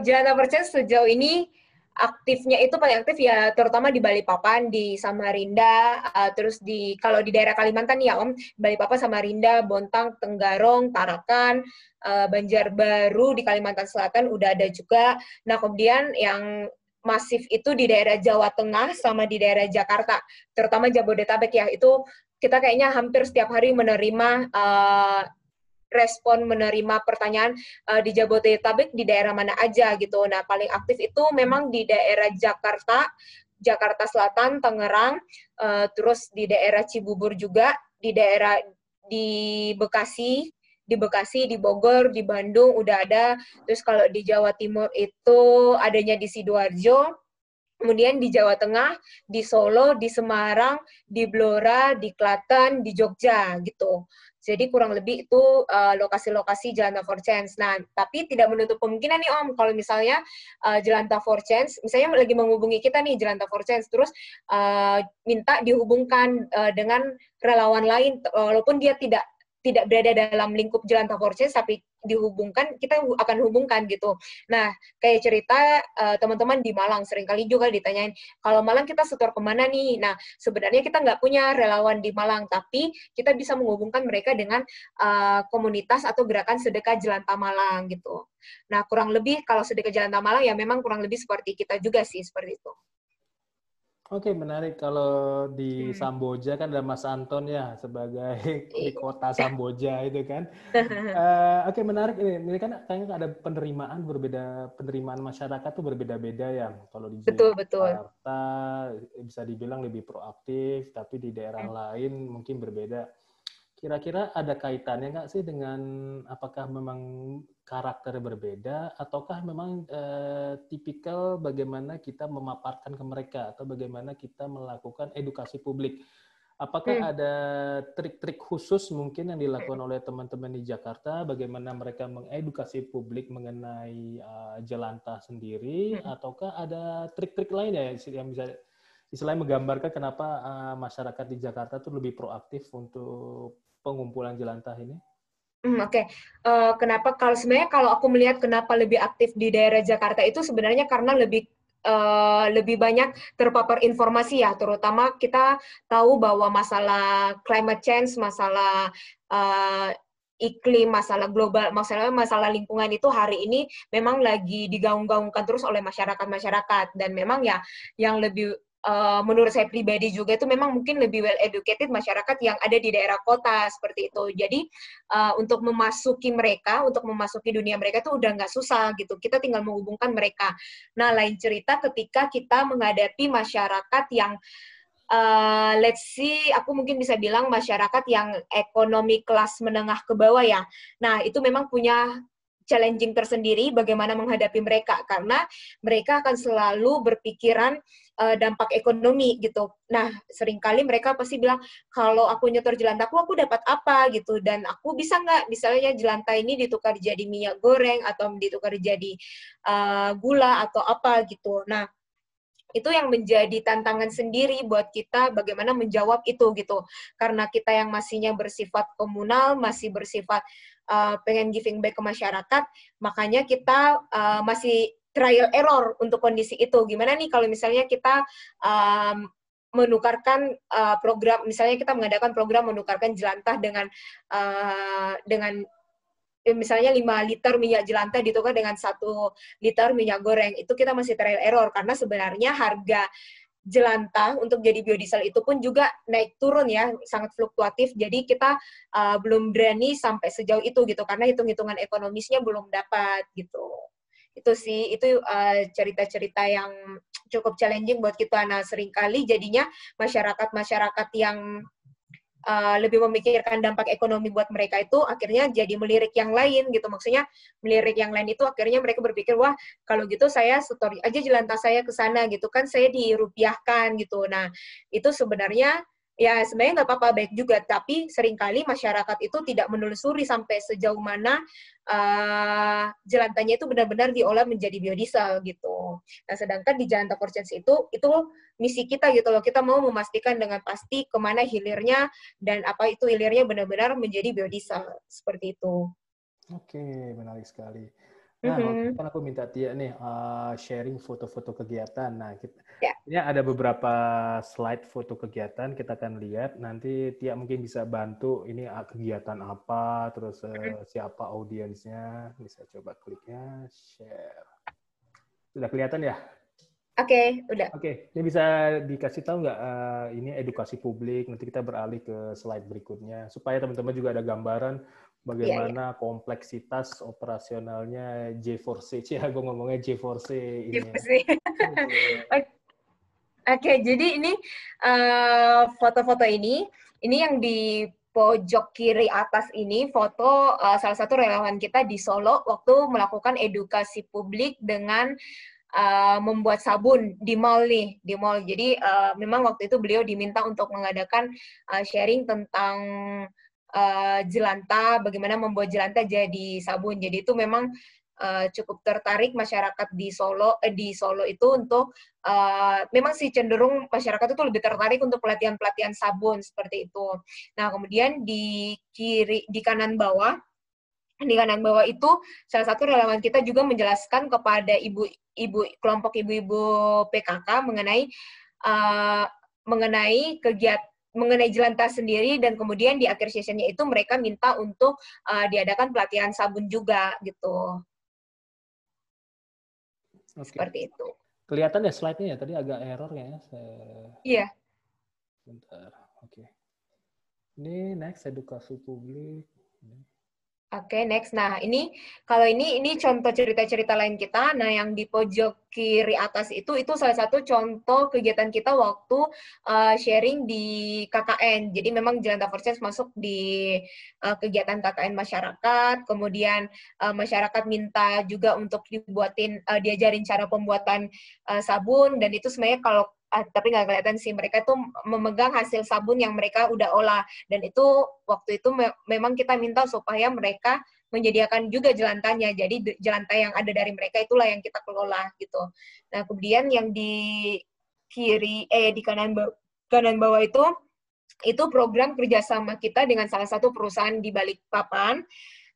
Jelantah for Change sejauh ini aktifnya itu paling aktif ya terutama di Balikpapan, di Samarinda, terus kalau di daerah Kalimantan ya Om, Balikpapan, Samarinda, Bontang, Tenggarong, Tarakan, Banjarbaru di Kalimantan Selatan udah ada juga. Nah, kemudian yang masif itu di daerah Jawa Tengah sama di daerah Jakarta, terutama Jabodetabek ya, itu kita kayaknya hampir setiap hari menerima menerima pertanyaan di Jabodetabek di daerah mana aja gitu. Nah, paling aktif itu memang di daerah Jakarta Selatan, Tangerang, terus di daerah Cibubur juga, di Bekasi, di Bogor, di Bandung udah ada. Terus kalau di Jawa Timur itu adanya di Sidoarjo. Kemudian di Jawa Tengah, di Solo, di Semarang, di Blora, di Klaten, di Jogja gitu. Jadi kurang lebih itu lokasi-lokasi Jelantah for Change. Nah, tapi tidak menutup kemungkinan nih Om, kalau misalnya Jelantah for Change, misalnya lagi menghubungi kita nih Jelantah for Change, terus minta dihubungkan dengan relawan lain, walaupun dia tidak tidak berada dalam lingkup Jelantah Forces, tapi dihubungkan, kita akan hubungkan gitu. Nah, kayak cerita teman-teman di Malang, seringkali juga ditanyain, kalau Malang kita setor kemana nih? Nah, sebenarnya kita nggak punya relawan di Malang, tapi kita bisa menghubungkan mereka dengan komunitas atau gerakan sedekah Jelantah Malang gitu. Nah, kurang lebih kalau sedekah Jelantah Malang ya memang kurang lebih seperti kita juga sih, seperti itu. Oke, menarik. Kalau di Samboja kan ada Mas Anton ya sebagai di kota Samboja itu kan. Oke, menarik ini. Ini kan kayaknya ada penerimaan berbeda, penerimaan masyarakat tuh berbeda-beda ya. Kalau di Jakarta bisa dibilang lebih proaktif, tapi di daerah lain mungkin berbeda. Kira-kira ada kaitannya nggak sih dengan apakah memang karakter berbeda ataukah memang tipikal bagaimana kita memaparkan ke mereka atau bagaimana kita melakukan edukasi publik? Apakah ada trik-trik khusus mungkin yang dilakukan oleh teman-teman di Jakarta bagaimana mereka mengedukasi publik mengenai Jelantah sendiri ataukah ada trik-trik lain ya yang bisa istilahnya menggambarkan kenapa masyarakat di Jakarta tuh lebih proaktif untuk pengumpulan Jelantah ini? Oke. Kenapa sebenarnya kalau aku melihat kenapa lebih aktif di daerah Jakarta itu sebenarnya karena lebih banyak terpapar informasi ya, terutama kita tahu bahwa masalah climate change, masalah iklim, masalah global, masalah lingkungan itu hari ini memang lagi digaung-gaungkan terus oleh masyarakat, dan memang ya yang lebih menurut saya pribadi juga itu memang mungkin lebih well educated masyarakat yang ada di daerah kota seperti itu. Jadi untuk memasuki dunia mereka itu udah nggak susah gitu. Kita tinggal menghubungkan mereka. Nah, lain cerita ketika kita menghadapi masyarakat yang let's see, aku mungkin bisa bilang masyarakat yang ekonomi kelas menengah ke bawah ya. Nah, itu memang punya challenging tersendiri bagaimana menghadapi mereka, karena mereka akan selalu berpikiran dampak ekonomi gitu. Nah, seringkali mereka pasti bilang, kalau aku nyetor jelantahku, aku dapat apa gitu, dan aku bisa nggak, misalnya jelantah ini ditukar jadi minyak goreng, atau ditukar jadi gula, atau apa gitu. Nah, itu yang menjadi tantangan sendiri buat kita bagaimana menjawab itu gitu. Karena kita yang masihnya bersifat komunal, masih bersifat pengen giving back ke masyarakat, makanya kita masih trial error untuk kondisi itu. Gimana nih kalau misalnya kita menukarkan program, misalnya kita mengadakan program menukarkan jelantah dengan misalnya 5 liter minyak jelantah ditukar dengan 1 liter minyak goreng, itu kita masih trial error, karena sebenarnya harga jelantah untuk jadi biodiesel itu pun juga naik turun ya, sangat fluktuatif, jadi kita belum berani sampai sejauh itu gitu, karena hitung-hitungan ekonomisnya belum dapat gitu. Itu sih, itu cerita-cerita yang cukup challenging buat kita. Nah, seringkali jadinya masyarakat-masyarakat yang lebih memikirkan dampak ekonomi buat mereka itu akhirnya jadi melirik yang lain gitu. Maksudnya melirik yang lain itu akhirnya mereka berpikir, wah kalau gitu saya setor aja jelantah saya ke sana gitu kan, saya dirupiahkan gitu. Nah, itu sebenarnya ya sebenarnya nggak apa-apa, baik juga, tapi seringkali masyarakat itu tidak menelusuri sampai sejauh mana jelantahnya itu benar-benar diolah menjadi biodiesel gitu. Nah, sedangkan di Jelantah Forces itu misi kita gitu loh, kita mau memastikan dengan pasti kemana hilirnya, dan apa itu hilirnya benar-benar menjadi biodiesel, seperti itu. Oke, menarik sekali. Nah, waktu itu kan aku minta Tia nih sharing foto-foto kegiatan. Nah, ini ada beberapa slide foto kegiatan, kita akan lihat. Nanti Tia mungkin bisa bantu ini kegiatan apa, terus siapa audiensnya. Bisa coba kliknya, share. Sudah kelihatan ya? Oke, udah. Oke, ini bisa dikasih tahu nggak ini edukasi publik, nanti kita beralih ke slide berikutnya, supaya teman-teman juga ada gambaran bagaimana kompleksitas operasionalnya J4C. Ya, gue ngomongnya J4C ini. Oke, jadi ini foto-foto ini yang di pojok kiri atas ini foto salah satu relawan kita di Solo waktu melakukan edukasi publik dengan membuat sabun di mall nih, di mall. Jadi memang waktu itu beliau diminta untuk mengadakan sharing tentang jelantah, bagaimana membuat jelantah jadi sabun. Jadi itu memang cukup tertarik masyarakat di Solo itu untuk memang sih cenderung masyarakat itu lebih tertarik untuk pelatihan-pelatihan sabun seperti itu. Nah, kemudian di kanan bawah itu salah satu relawan kita juga menjelaskan kepada kelompok ibu-ibu PKK mengenai jelantah sendiri, dan kemudian di akhir sessionnya itu mereka minta untuk diadakan pelatihan sabun juga gitu. Seperti itu. Kelihatan ya slide-nya ya, tadi agak error ya. Iya. Bentar, oke. Ini next, edukasi publik. Oke, next. Nah, ini contoh cerita-cerita lain kita. Nah, yang di pojok kiri atas itu salah satu contoh kegiatan kita waktu sharing di KKN. Jadi memang Jelantah Forces masuk di kegiatan KKN masyarakat. Kemudian masyarakat minta juga untuk diajarin cara pembuatan sabun, dan itu sebenarnya tapi nggak kelihatan sih, mereka tuh memegang hasil sabun yang mereka udah olah, dan itu waktu itu memang kita minta supaya mereka menyediakan juga jelantahnya, jadi jelantah yang ada dari mereka itulah yang kita kelola gitu. Nah, kemudian yang di kanan bawah itu program kerjasama kita dengan salah satu perusahaan di Balikpapan,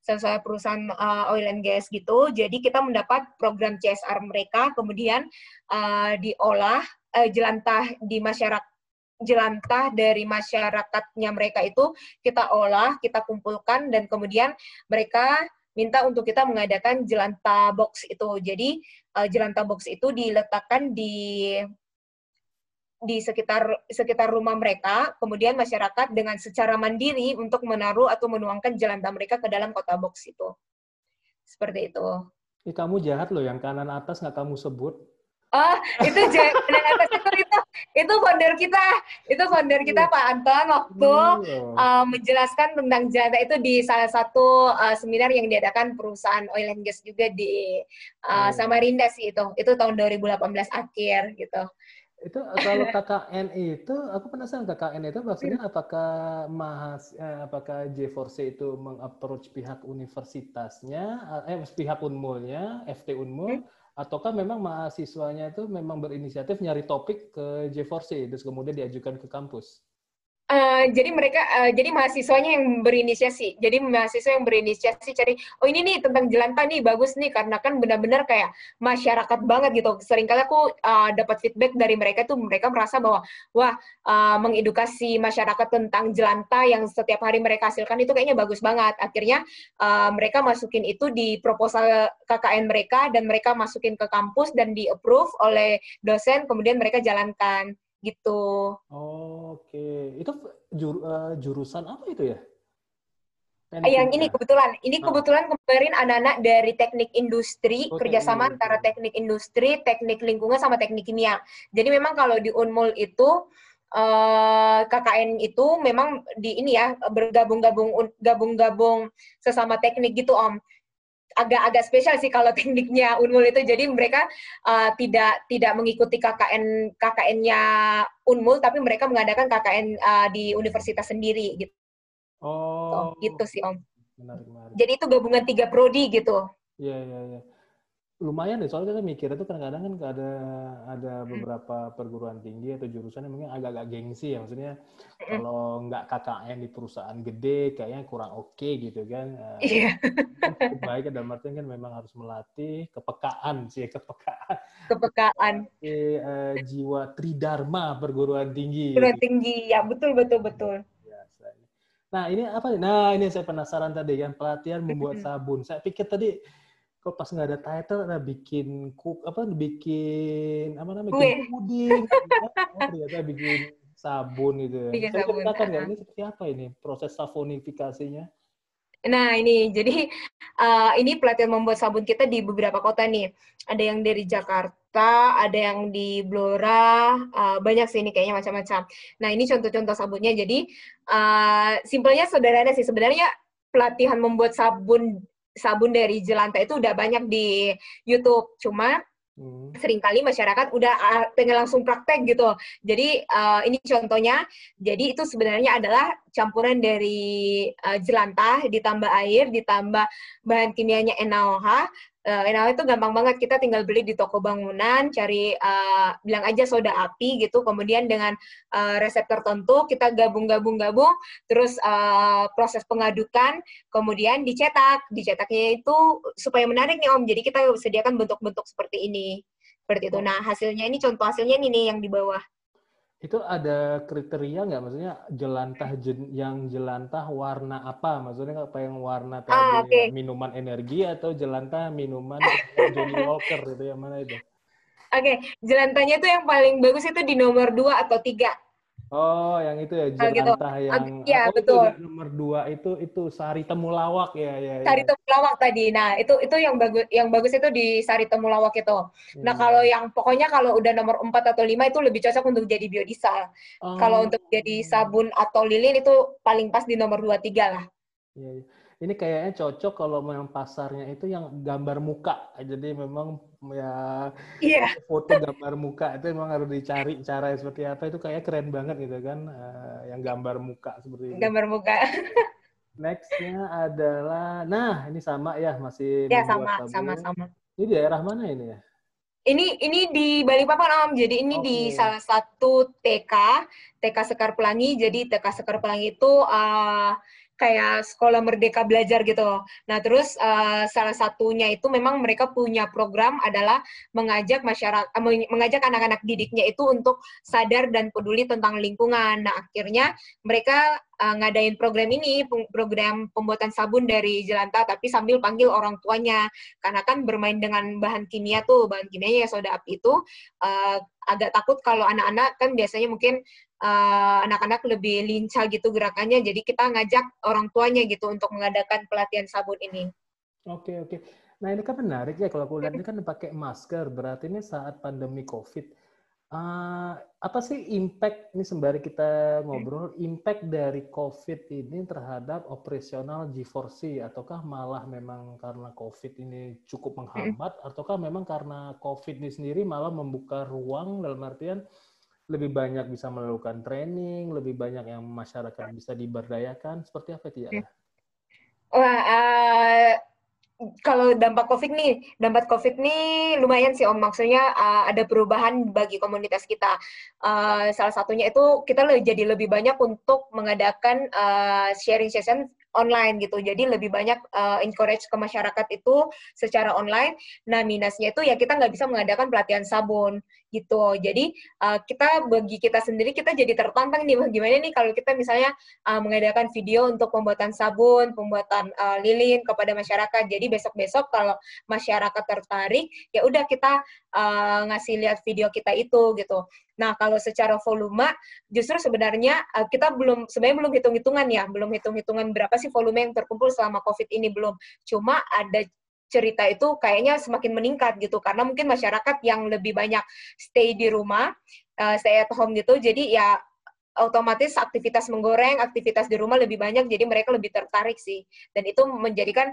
salah satu perusahaan oil and gas gitu. Jadi kita mendapat program CSR mereka, kemudian diolah jelantah dari masyarakatnya mereka itu kita olah, kita kumpulkan, dan kemudian mereka minta untuk kita mengadakan jelantah box itu. Jadi jelantah box itu diletakkan di sekitar rumah mereka, kemudian masyarakat dengan secara mandiri untuk menaruh atau menuangkan jelantah mereka ke dalam kotak box itu. Seperti itu. Kamu jahat loh, yang kanan atas nggak kamu sebut. Oh, itu kanan atas itu founder kita Pak Anton waktu menjelaskan tentang jelantah itu di salah satu seminar yang diadakan perusahaan oil and gas juga di Samarinda sih itu tahun 2018 akhir gitu. Itu kalau KKN itu, aku penasaran KKN itu maksudnya apakah J4C itu meng-approach pihak universitasnya, pihak Unmulnya, FT Unmul, ataukah memang mahasiswanya itu memang berinisiatif nyari topik ke J4C, terus kemudian diajukan ke kampus? Jadi mahasiswanya yang berinisiasi. Jadi mahasiswa yang berinisiasi cari, oh ini nih tentang jelantah nih, bagus nih, karena kan benar-benar kayak masyarakat banget gitu. Seringkali aku dapat feedback dari mereka tuh, mereka merasa bahwa mengedukasi masyarakat tentang jelantah yang setiap hari mereka hasilkan itu kayaknya bagus banget. Akhirnya mereka masukin itu di proposal KKN mereka, dan mereka masukin ke kampus dan di-approve oleh dosen, kemudian mereka jalankan. Gitu. Oke. Itu jurusan apa itu ya? Yang ini kebetulan kemarin anak-anak dari teknik industri, kerjasama antara teknik industri, teknik lingkungan, sama teknik kimia. Jadi memang kalau di Unmul itu KKN itu memang bergabung sesama teknik gitu Om. Agak spesial sih kalau tekniknya Unmul itu. Jadi mereka tidak mengikuti KKN-nya Unmul, tapi mereka mengadakan KKN di universitas sendiri gitu. Oh, gitu sih Om. Menarik. Jadi itu gabungan 3 prodi gitu. Iya. Lumayan deh, soalnya kita mikir itu kadang-kadang kan ada beberapa perguruan tinggi atau jurusan yang mungkin agak-agak gengsi ya, maksudnya kalau nggak KKN di perusahaan gede kayaknya kurang oke gitu kan. Iya. Cukup baik, dalam artian kan memang harus melatih kepekaan. Jiwa tridharma perguruan tinggi. Perguruan tinggi, ya betul. Nah, ini apa? Nah, ini saya penasaran tadi kan, pelatihan membuat sabun. Saya pikir tadi kalau pas nggak ada title ada bikin puding, ternyata bikin sabun gitu. Bikin Saya sabun. ceritakan nggak ini seperti apa ini proses sabonifikasinya? Nah, jadi ini pelatihan membuat sabun kita di beberapa kota nih. Ada yang dari Jakarta, ada yang di Blora, banyak sih ini kayaknya macam-macam. Nah, ini contoh-contoh sabunnya. Jadi, simpelnya sederhana sih. Sebenarnya pelatihan membuat sabun dari jelantah itu udah banyak di YouTube. Cuma seringkali masyarakat udah pengen langsung praktek gitu. Jadi ini contohnya. Jadi itu sebenarnya adalah campuran dari jelantah, ditambah air, ditambah bahan kimianya NaOH. NaOH itu gampang banget, kita tinggal beli di toko bangunan, cari bilang aja soda api gitu, kemudian dengan resep tertentu kita gabung, terus proses pengadukan, kemudian dicetak. Dicetaknya itu supaya menarik nih Om, jadi kita sediakan bentuk-bentuk seperti ini. Seperti itu. Nah, hasilnya ini, contoh hasilnya ini nih yang di bawah. Itu ada kriteria nggak? Maksudnya yang jelantah warna apa? Maksudnya apa yang warna tadi minuman energi atau jelantah minuman Johnny Walker gitu, yang mana itu? Jelantahnya itu yang paling bagus itu di nomor 2 atau 3. Oh, yang itu ya, jelantah gitu. Yang ya, betul. Itu nomor 2 itu sari temulawak ya. Sari temulawak tadi. Nah, itu yang bagus itu di sari temulawak itu. Nah, kalau yang pokoknya kalau udah nomor 4 atau 5 itu lebih cocok untuk jadi biodiesel. Kalau untuk jadi sabun atau lilin itu paling pas di nomor 2 3 lah. Iya. Ini kayaknya cocok kalau memang pasarnya itu yang gambar muka. Jadi memang ya foto gambar muka itu memang harus dicari cara seperti apa. Itu kayak keren banget gitu kan, yang gambar muka seperti itu. Gambar muka. Next-nya adalah, nah ini sama ya, masih ya, membuat sabun. sama. Ini daerah mana ini ya? Ini di Balikpapan Om. Jadi ini di salah satu TK Sekar Pelangi. Jadi TK Sekar Pelangi itu kayak sekolah merdeka belajar gitu. Nah, terus salah satunya itu memang mereka punya program adalah mengajak anak-anak didiknya itu untuk sadar dan peduli tentang lingkungan. Nah, akhirnya mereka ngadain program ini, program pembuatan sabun dari jelantah, tapi sambil panggil orang tuanya. Karena kan bermain dengan bahan kimia tuh, bahan kimianya ya soda api itu, agak takut kalau anak-anak kan biasanya mungkin anak-anak lebih lincah gitu gerakannya, jadi kita ngajak orang tuanya gitu untuk mengadakan pelatihan sabun ini. Oke. Nah ini kan menarik ya, kalau aku lihat ini kan pakai masker, berarti ini saat pandemi COVID. Apa sih impact, ini sembari kita ngobrol, impact dari COVID ini terhadap operasional G4C, ataukah malah memang karena COVID ini cukup menghambat, ataukah memang karena COVID ini sendiri malah membuka ruang dalam artian lebih banyak bisa melakukan training, lebih banyak yang masyarakat bisa diberdayakan, seperti apa itu ya? Kalau dampak COVID nih lumayan sih Om. Maksudnya ada perubahan bagi komunitas kita. Salah satunya itu kita jadi lebih banyak untuk mengadakan sharing session online gitu. Jadi lebih banyak encourage ke masyarakat itu secara online. Nah, minusnya itu ya kita nggak bisa mengadakan pelatihan sabun gitu. Jadi bagi kita sendiri kita jadi tertantang nih, gimana nih kalau kita misalnya mengadakan video untuk pembuatan sabun, pembuatan lilin kepada masyarakat. Jadi besok-besok kalau masyarakat tertarik, ya udah kita ngasih lihat video kita itu gitu. Nah, kalau secara volume, justru sebenarnya kita belum hitung-hitungan berapa sih volume yang terkumpul selama COVID ini, belum. Cuma ada cerita itu kayaknya semakin meningkat gitu, karena mungkin masyarakat yang lebih banyak stay di rumah, stay at home gitu, jadi ya otomatis aktivitas menggoreng, aktivitas di rumah lebih banyak, jadi mereka lebih tertarik sih. Dan itu menjadikan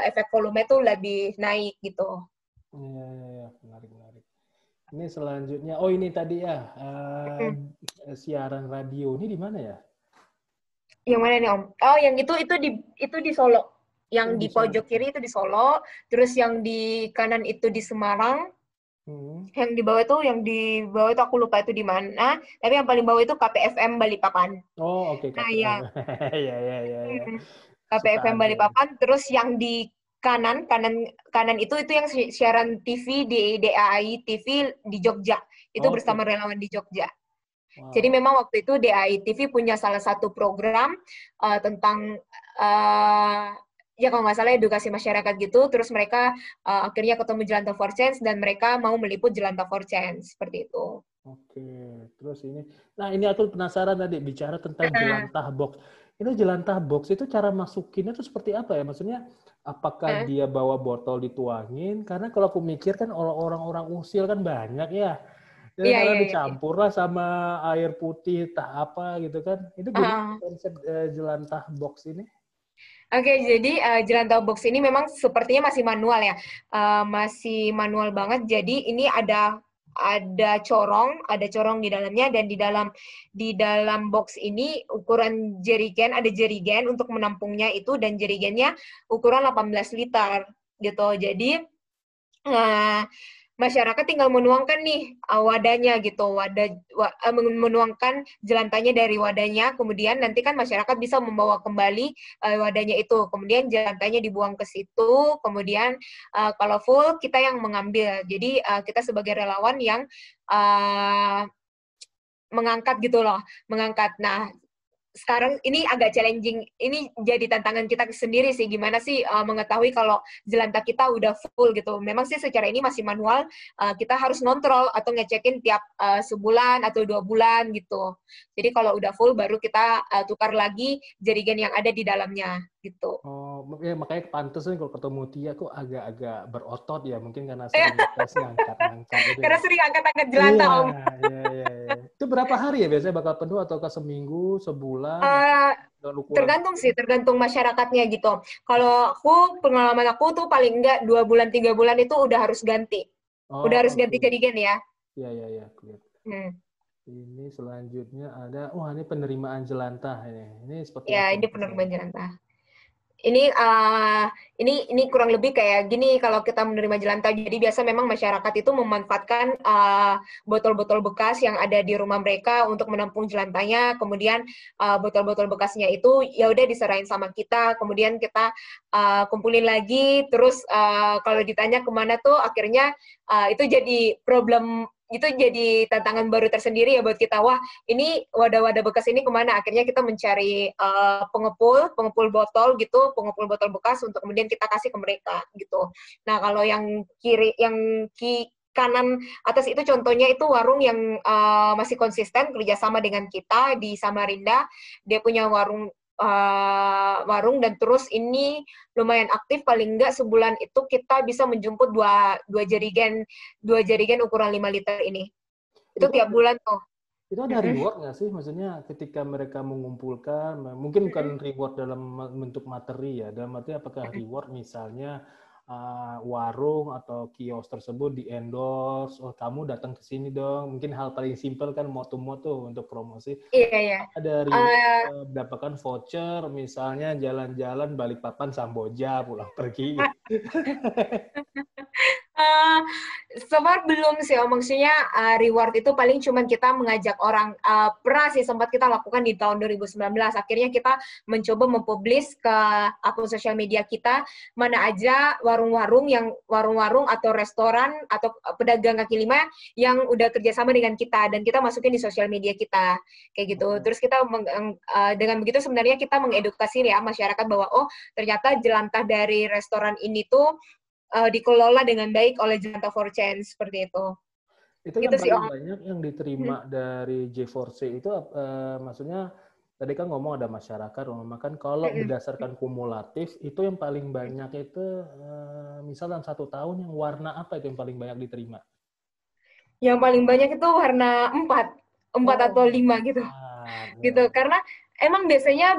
efek volume itu lebih naik gitu. Iya, menarik. Ini selanjutnya, ini tadi ya, siaran radio, ini di mana ya? Yang mana nih Om? Yang itu di Solo. Yang di pojok kiri itu di Solo, terus yang di kanan itu di Semarang. Yang di bawah itu aku lupa itu di mana, tapi yang paling bawah itu KPFM Balikpapan. Oke. Nah, ya. Iya. KPFM Balikpapan, terus yang di kanan itu yang siaran TV di DAI TV di Jogja. Itu bersama relawan di Jogja. Wow. Jadi memang waktu itu DAI TV punya salah satu program tentang ya kalau nggak salah edukasi masyarakat gitu, terus mereka akhirnya ketemu Jelantah for Change dan mereka mau meliput Jelantah for Change, seperti itu. Oke, terus ini aku penasaran tadi bicara tentang Jelantah Box. Ini Jelantah Box itu cara masukinnya itu seperti apa ya? Maksudnya apakah dia bawa botol dituangin? Karena kalau aku mikir kan orang-orang usil kan banyak ya. Jadi kalau dicampur lah sama air putih, apa gitu kan. Itu gimana konsep Jelantah Box ini? Oke, jadi Jelantah Box ini memang sepertinya masih manual ya. Masih manual banget. Jadi ini ada ada corong di dalamnya, dan di dalam box ini ukuran jerigen, ada jerigen untuk menampungnya itu, dan jerigennya ukuran 18 liter gitu. Jadi masyarakat tinggal menuangkan nih wadahnya gitu, menuangkan jelantahnya dari wadahnya, kemudian nanti kan masyarakat bisa membawa kembali wadahnya itu, kemudian jelantahnya dibuang ke situ, kemudian kalau full kita yang mengambil. Jadi kita sebagai relawan yang mengangkat gitu loh, mengangkat. Nah, sekarang ini agak challenging, ini jadi tantangan kita sendiri sih, gimana sih mengetahui kalau jelantah kita udah full gitu. Memang sih secara ini masih manual, kita harus ngontrol atau ngecekin tiap sebulan atau 2 bulan gitu. Jadi kalau udah full baru kita tukar lagi jerigen yang ada di dalamnya gitu. Oh, ya makanya pantas nih kalau ketemu Tia kok agak-agak berotot ya, mungkin karena sering sih angkat-angkat gitu. Karena sering angkat-angkat jelantah, iya, Om. Iya. Itu berapa hari ya biasanya bakal penuh, atau ke seminggu, sebulan? Tergantung masyarakatnya gitu. Kalau pengalaman aku tuh paling enggak 2 bulan 3 bulan itu udah harus ganti. Udah harus ganti jerigen ya. Iya, clear. Ini selanjutnya ada, ini penerimaan jelantah ini. Ini seperti ya, ini penerimaan jelantah. Ini kurang lebih kayak gini kalau kita menerima jelantah. Jadi biasa memang masyarakat itu memanfaatkan botol-botol bekas yang ada di rumah mereka untuk menampung jelantahnya. Kemudian botol-botol bekasnya itu ya udah diserahin sama kita. Kemudian kita kumpulin lagi. Terus kalau ditanya kemana tuh, akhirnya itu jadi problem. Itu jadi tantangan baru tersendiri ya buat kita. Wah, ini wadah-wadah bekas ini kemana? Akhirnya kita mencari pengepul botol gitu, pengepul botol bekas untuk kemudian kita kasih ke mereka gitu. Nah, kalau yang kanan atas itu contohnya itu warung yang masih konsisten kerjasama dengan kita di Samarinda. Dia punya warung dan terus ini lumayan aktif, paling enggak sebulan itu kita bisa menjemput dua jerigen ukuran 5 liter ini. Itu tiap bulan tuh. Itu ada reward nggak sih? Maksudnya ketika mereka mengumpulkan, mungkin bukan reward dalam bentuk materi ya, dalam arti apakah reward misalnya warung atau kios tersebut di-endorse, kamu datang ke sini dong. Mungkin hal paling simpel kan moto-moto untuk promosi. Iya. Ada reward, mendapatkan voucher, misalnya jalan-jalan Balikpapan Samboja, pulang pergi. So far belum sih, maksudnya reward itu paling cuman kita mengajak orang. Pernah sih sempat kita lakukan di tahun 2019. Akhirnya kita mencoba mempublish ke akun sosial media kita mana aja warung-warung atau restoran atau pedagang kaki lima yang udah kerjasama dengan kita, dan kita masukin di sosial media kita kayak gitu. Terus kita dengan begitu sebenarnya kita mengedukasi ya masyarakat bahwa ternyata jelantah dari restoran ini tuh dikelola dengan baik oleh Jelantah for Change, seperti itu. Itu yang paling banyak yang diterima dari J4C itu, maksudnya tadi kan ngomong ada masyarakat, kan kalau berdasarkan kumulatif itu yang paling banyak itu misal dalam 1 tahun yang warna apa itu yang paling banyak diterima? Yang paling banyak itu warna 4 atau 5 gitu. Gitu, karena emang biasanya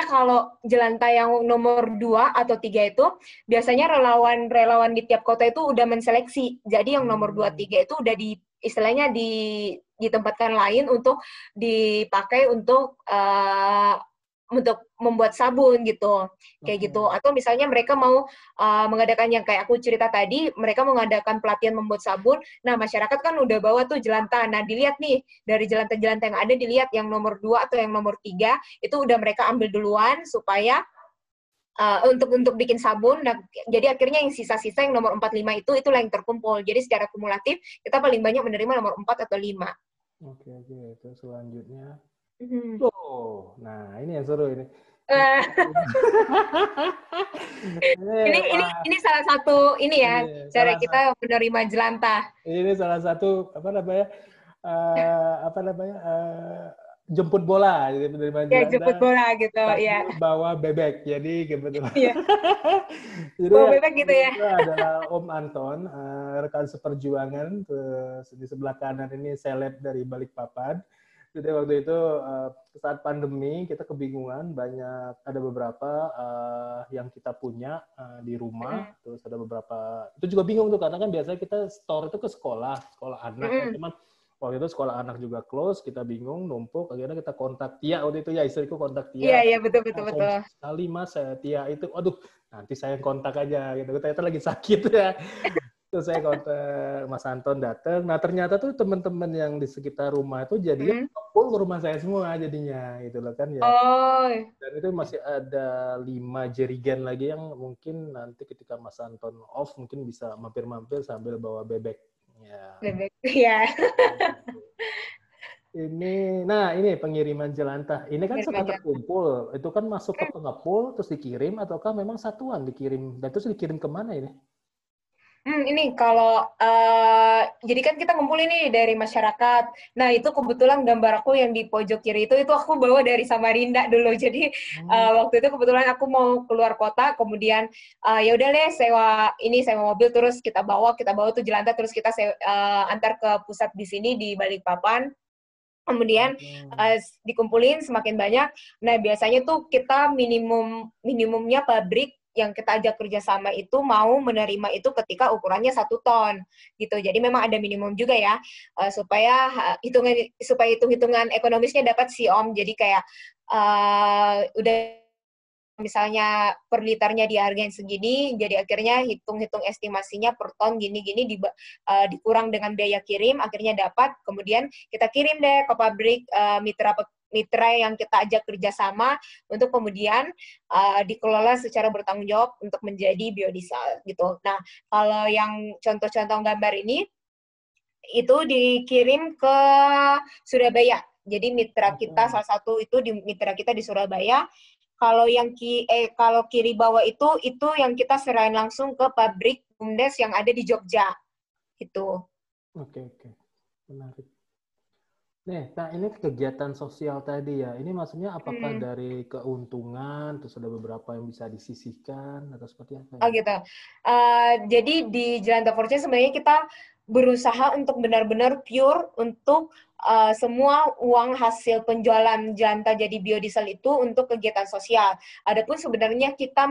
kalau jelantah yang nomor 2 atau 3 itu biasanya relawan di tiap kota itu udah menseleksi. Jadi yang nomor 2, 3 itu udah istilahnya ditempatkan lain untuk dipakai untuk membuat sabun gitu, kayak gitu. Atau misalnya mereka mau mengadakan yang kayak aku cerita tadi, mereka mengadakan pelatihan membuat sabun. Nah, masyarakat kan udah bawa tuh jelantah. Nah, dilihat nih dari jelantah-jelantah yang ada, dilihat yang nomor 2 atau yang nomor 3 itu udah mereka ambil duluan supaya untuk bikin sabun. Nah, jadi akhirnya yang sisa-sisa yang nomor 4, 5 itulah yang terkumpul. Jadi secara kumulatif kita paling banyak menerima nomor 4 atau 5. Oke. Itu selanjutnya. Nah ini yang seru ini. Ini salah satu cara kita menerima jelantah. Ini salah satu jemput bola, jadi menerima jelantah. Jemput bola gitu ya. Bawa bebek, jadi kebetulan. Iya. Jadi bawa bebek gitu ya. Itu adalah Om Anton, rekan seperjuangan di sebelah kanan ini seleb dari Balikpapan. Jadi waktu itu saat pandemi kita kebingungan, ada beberapa yang kita punya di rumah, terus ada beberapa itu juga bingung tuh karena kan biasanya kita store itu ke sekolah anak ya, cuman waktu itu sekolah anak juga close, kita bingung, numpuk, akhirnya kita kontak Tia waktu itu ya, istriku kontak Tia. Iya, betul. Sekali Mas, Tia itu, aduh, nanti saya kontak aja gitu. Ternyata lagi sakit ya. Terus saya kontak Mas Anton datang. Nah ternyata tuh teman-teman yang di sekitar rumah itu jadinya full ke rumah saya semua jadinya, gitu loh kan ya. Oh. Dan itu masih ada 5 jerigen lagi yang mungkin nanti ketika Mas Anton off mungkin bisa mampir-mampir sambil bawa bebek. Ya. Bebek, ya. Ini pengiriman jelantah. Ini kan sudah terkumpul. Itu kan masuk ke pengepul terus dikirim ataukah memang satuan dikirim? Dan terus dikirim kemana ini? Ini kalau jadi kan kita ngumpulin nih dari masyarakat. Nah itu kebetulan gambar aku yang di pojok kiri itu aku bawa dari Samarinda dulu. Jadi waktu itu kebetulan aku mau keluar kota, kemudian ya udah deh sewa mobil terus kita bawa tuh jelantah terus kita antar ke pusat di sini di Balikpapan. Kemudian dikumpulin semakin banyak. Nah biasanya tuh kita minimumnya pabrik yang kita ajak kerjasama itu mau menerima itu ketika ukurannya 1 ton gitu. Jadi memang ada minimum juga ya supaya hitung-hitungan ekonomisnya dapat sih Om. Jadi kayak udah misalnya per liternya dihargain segini, jadi akhirnya hitung-hitung estimasinya per ton gini-gini dikurang dengan biaya kirim, akhirnya dapat, kemudian kita kirim deh ke pabrik mitra yang kita ajak kerjasama untuk kemudian dikelola secara bertanggung jawab untuk menjadi biodiesel gitu. Nah, kalau yang contoh-contoh gambar ini itu dikirim ke Surabaya. Jadi mitra kita salah satu itu mitra kita di Surabaya. Kalau kalau kiri bawah itu yang kita serahin langsung ke pabrik BUMDes yang ada di Jogja. Gitu. Oke. Menarik. Nah ini kegiatan sosial tadi ya. Ini maksudnya apakah dari keuntungan, terus ada beberapa yang bisa disisihkan, atau seperti apa? Ya? Oh gitu. Jadi di Jelantah Fortune sebenarnya kita berusaha untuk benar-benar pure untuk semua uang hasil penjualan jelantah jadi biodiesel itu untuk kegiatan sosial. Adapun sebenarnya kita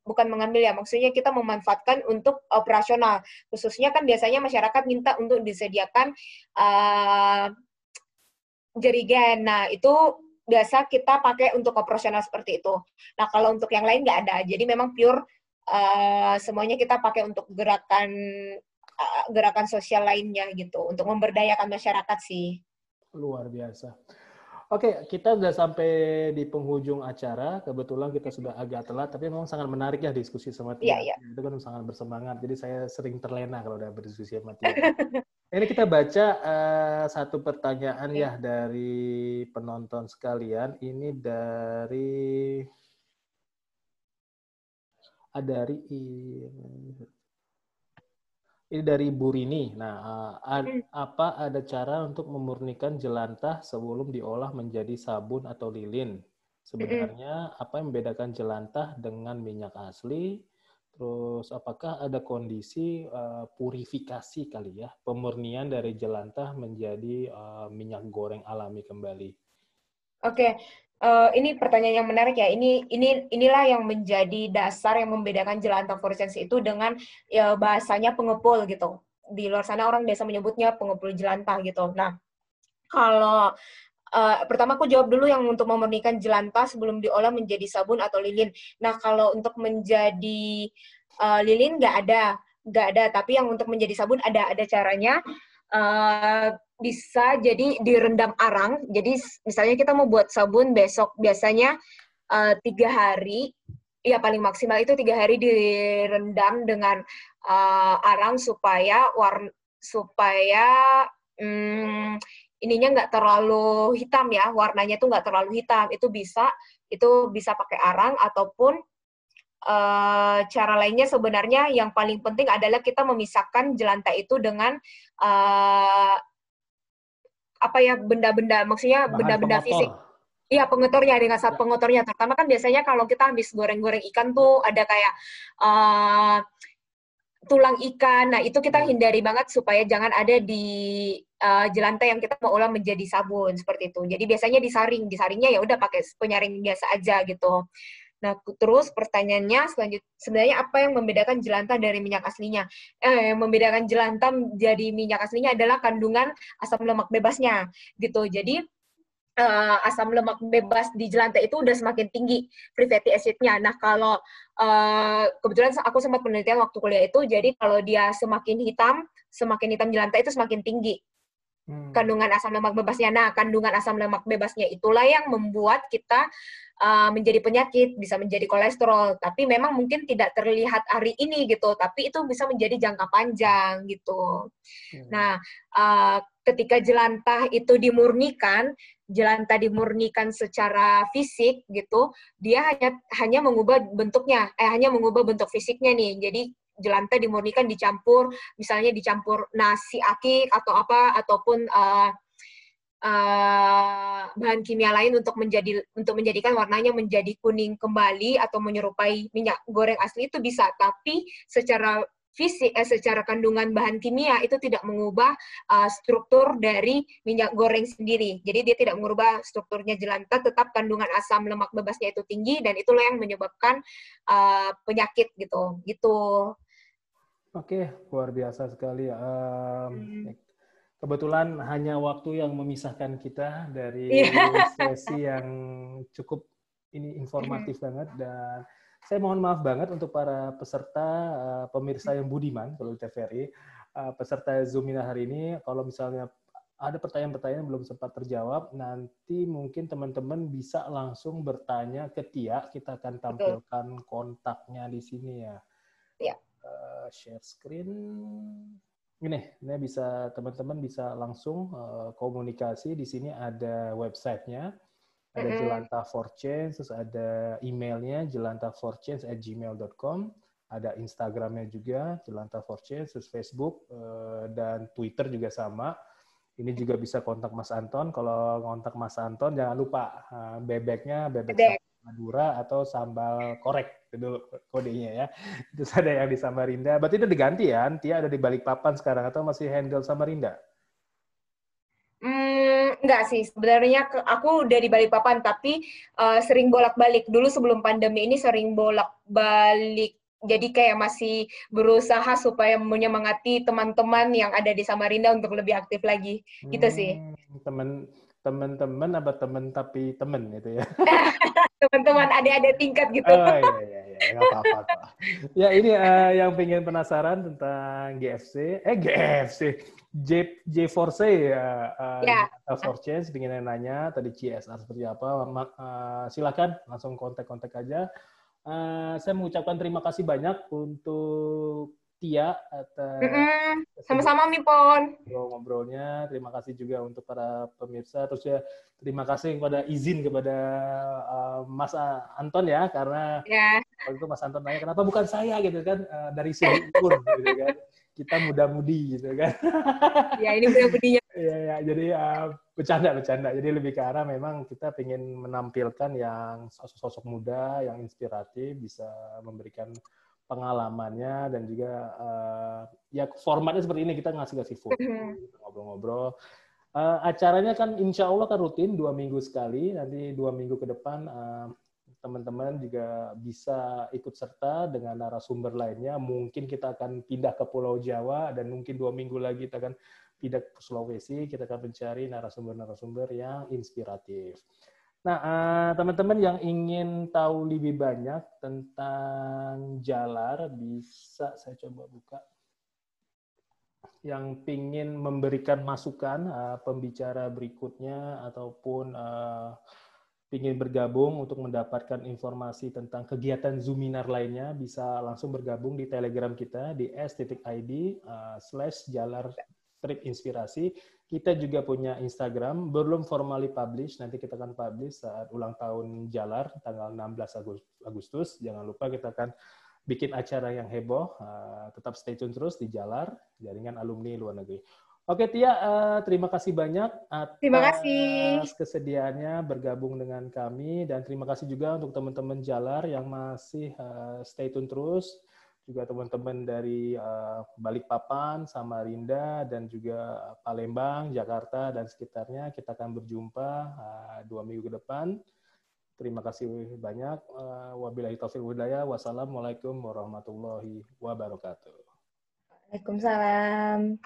bukan mengambil ya, maksudnya kita memanfaatkan untuk operasional. Khususnya kan biasanya masyarakat minta untuk disediakan jerigen. Nah, itu biasa kita pakai untuk operasional seperti itu. Nah, kalau untuk yang lain nggak ada. Jadi memang pure semuanya kita pakai untuk gerakan sosial lainnya gitu, untuk memberdayakan masyarakat sih. Luar biasa. Oke, kita sudah sampai di penghujung acara. Kebetulan kita sudah agak telat, tapi memang sangat menarik ya diskusi sama Tia. Iya. Itu kan sangat bersemangat. Jadi saya sering terlena kalau udah berdiskusi sama Tia. Ini kita baca satu pertanyaan ya dari penonton sekalian. Ini dari Bu Rini. Nah, apa ada cara untuk memurnikan jelantah sebelum diolah menjadi sabun atau lilin? Sebenarnya apa yang membedakan jelantah dengan minyak asli? Terus apakah ada kondisi purifikasi kali ya, pemurnian dari jelantah menjadi minyak goreng alami kembali? Oke. Ini pertanyaan yang menarik ya. Inilah yang menjadi dasar yang membedakan jelantah fluorescensi itu dengan ya, bahasanya pengepul gitu. Di luar sana orang biasa menyebutnya pengepul jelantah gitu. Nah, kalau pertama aku jawab dulu yang untuk memurnikan jelantah sebelum diolah menjadi sabun atau lilin. Nah, kalau untuk menjadi lilin nggak ada. Tapi yang untuk menjadi sabun ada caranya. Bisa jadi direndam arang. Jadi misalnya kita mau buat sabun besok, biasanya 3 hari, ya paling maksimal itu 3 hari direndam dengan arang supaya ininya nggak terlalu hitam ya, warnanya tuh nggak terlalu hitam. Itu bisa pakai arang ataupun cara lainnya sebenarnya yang paling penting adalah kita memisahkan jelantah itu dengan benda-benda, maksudnya benda-benda fisik. Iya, pengetornya dengan zat pengetornya. Terutama kan biasanya kalau kita habis goreng-goreng ikan tuh ada kayak tulang ikan. Nah, itu kita hindari banget supaya jangan ada di jelantah yang kita mau olah menjadi sabun seperti itu. Jadi biasanya disaringnya ya udah pakai penyaring biasa aja gitu. Nah, terus pertanyaannya sebenarnya apa yang membedakan jelantah dari minyak aslinya? Yang membedakan jelantah dari minyak aslinya adalah kandungan asam lemak bebasnya gitu. Jadi asam lemak bebas di jelantah itu udah semakin tinggi free fatty acid-nya. Nah, kalau kebetulan aku sempat penelitian waktu kuliah itu, jadi kalau dia semakin hitam jelantah itu semakin tinggi kandungan asam lemak bebasnya. Nah, kandungan asam lemak bebasnya itulah yang membuat kita menjadi penyakit, bisa menjadi kolesterol. Tapi memang mungkin tidak terlihat hari ini gitu, tapi itu bisa menjadi jangka panjang gitu. Nah, ketika jelantah itu dimurnikan secara fisik gitu, dia hanya mengubah bentuknya, hanya mengubah bentuk fisiknya nih. Jadi jelantah dimurnikan misalnya dicampur nasi akik atau apa, ataupun bahan kimia lain untuk menjadikan warnanya menjadi kuning kembali atau menyerupai minyak goreng asli itu bisa, tapi secara fisik, secara kandungan bahan kimia itu tidak mengubah struktur dari minyak goreng sendiri. Jadi dia tidak mengubah strukturnya jelantah, tetap kandungan asam lemak bebasnya itu tinggi dan itulah yang menyebabkan penyakit gitu. Oke, luar biasa sekali. Kebetulan hanya waktu yang memisahkan kita dari sesi yang cukup informatif banget, dan saya mohon maaf banget untuk para peserta, pemirsa yang budiman kalau di TVRI, peserta Zoom hari ini. Kalau misalnya ada pertanyaan-pertanyaan yang belum sempat terjawab, nanti mungkin teman-teman bisa langsung bertanya ke Tia. Kita akan tampilkan kontaknya di sini ya. Share screen. Ini bisa teman-teman bisa langsung komunikasi. Di sini ada websitenya, ada Jelantah for Change, terus ada emailnya jelantahforchange@gmail.com, ada Instagramnya juga Jelantah for Change, terus Facebook dan Twitter juga sama. Ini juga bisa kontak Mas Anton. Kalau kontak Mas Anton jangan lupa bebek Madura atau sambal korek itu kodenya ya. Itu ada yang di Samarinda. Berarti itu diganti ya? Tia ada di Balikpapan sekarang atau masih handle Samarinda? Enggak sih, sebenarnya aku udah di Balikpapan, tapi sering bolak-balik. Dulu sebelum pandemi ini sering bolak-balik. Jadi kayak masih berusaha supaya menyemangati teman-teman yang ada di Samarinda untuk lebih aktif lagi. Gitu sih. Teman-teman apa teman tapi teman gitu ya? Teman-teman adik-adik tingkat gitu. Oh iya, nggak apa-apa. Ya ini yang pengen penasaran tentang GFC, J4C ya, for Change, pengen nanya tadi CSR seperti apa, silakan langsung kontak aja. Saya mengucapkan terima kasih banyak untuk Tia atas sama-sama Mipon. Ngobrolnya. Terima kasih juga untuk para pemirsa. Terus ya terima kasih izin kepada Mas Anton ya, karena waktu itu Mas Anton nanya kenapa bukan saya gitu kan, dari segi umur gitu kan. Kita muda-mudi gitu kan. Ya, ini muda-mudinya. Ya, jadi bercanda. Jadi lebih ke arah memang kita ingin menampilkan yang sosok muda yang inspiratif, bisa memberikan pengalamannya, dan juga ya formatnya seperti ini, kita ngasih foto, ngobrol-ngobrol. Acaranya kan insya Allah kan rutin 2 minggu sekali. Nanti 2 minggu ke depan teman-teman juga bisa ikut serta dengan narasumber lainnya. Mungkin kita akan pindah ke Pulau Jawa, dan mungkin 2 minggu lagi kita akan pindah ke Sulawesi. Kita akan mencari narasumber-narasumber yang inspiratif. Nah, teman-teman yang ingin tahu lebih banyak tentang Jalar, bisa saya coba buka. Yang ingin memberikan masukan, pembicara berikutnya, ataupun ingin bergabung untuk mendapatkan informasi tentang kegiatan Zoominar lainnya, bisa langsung bergabung di Telegram kita di s.id/jalar-inspirasi. Kita juga punya Instagram, belum formally publish, nanti kita akan publish saat ulang tahun Jalar, tanggal 16 Agustus. Jangan lupa kita akan bikin acara yang heboh, tetap stay tune terus di Jalar, Jaringan Alumni Luar Negeri. Oke Tia, terima kasih banyak atas kesediaannya bergabung dengan kami, dan terima kasih juga untuk teman-teman Jalar yang masih stay tune terus. juga teman-teman dari Balikpapan, Samarinda, dan juga Palembang, Jakarta, dan sekitarnya. Kita akan berjumpa 2 minggu ke depan. Terima kasih banyak. Wabillahi taufiq wal hidayah. Wassalamualaikum warahmatullahi wabarakatuh. Waalaikumsalam.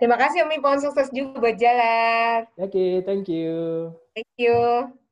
Terima kasih Umi, pohon sukses juga buat jalan. Oke, thank you. Thank you.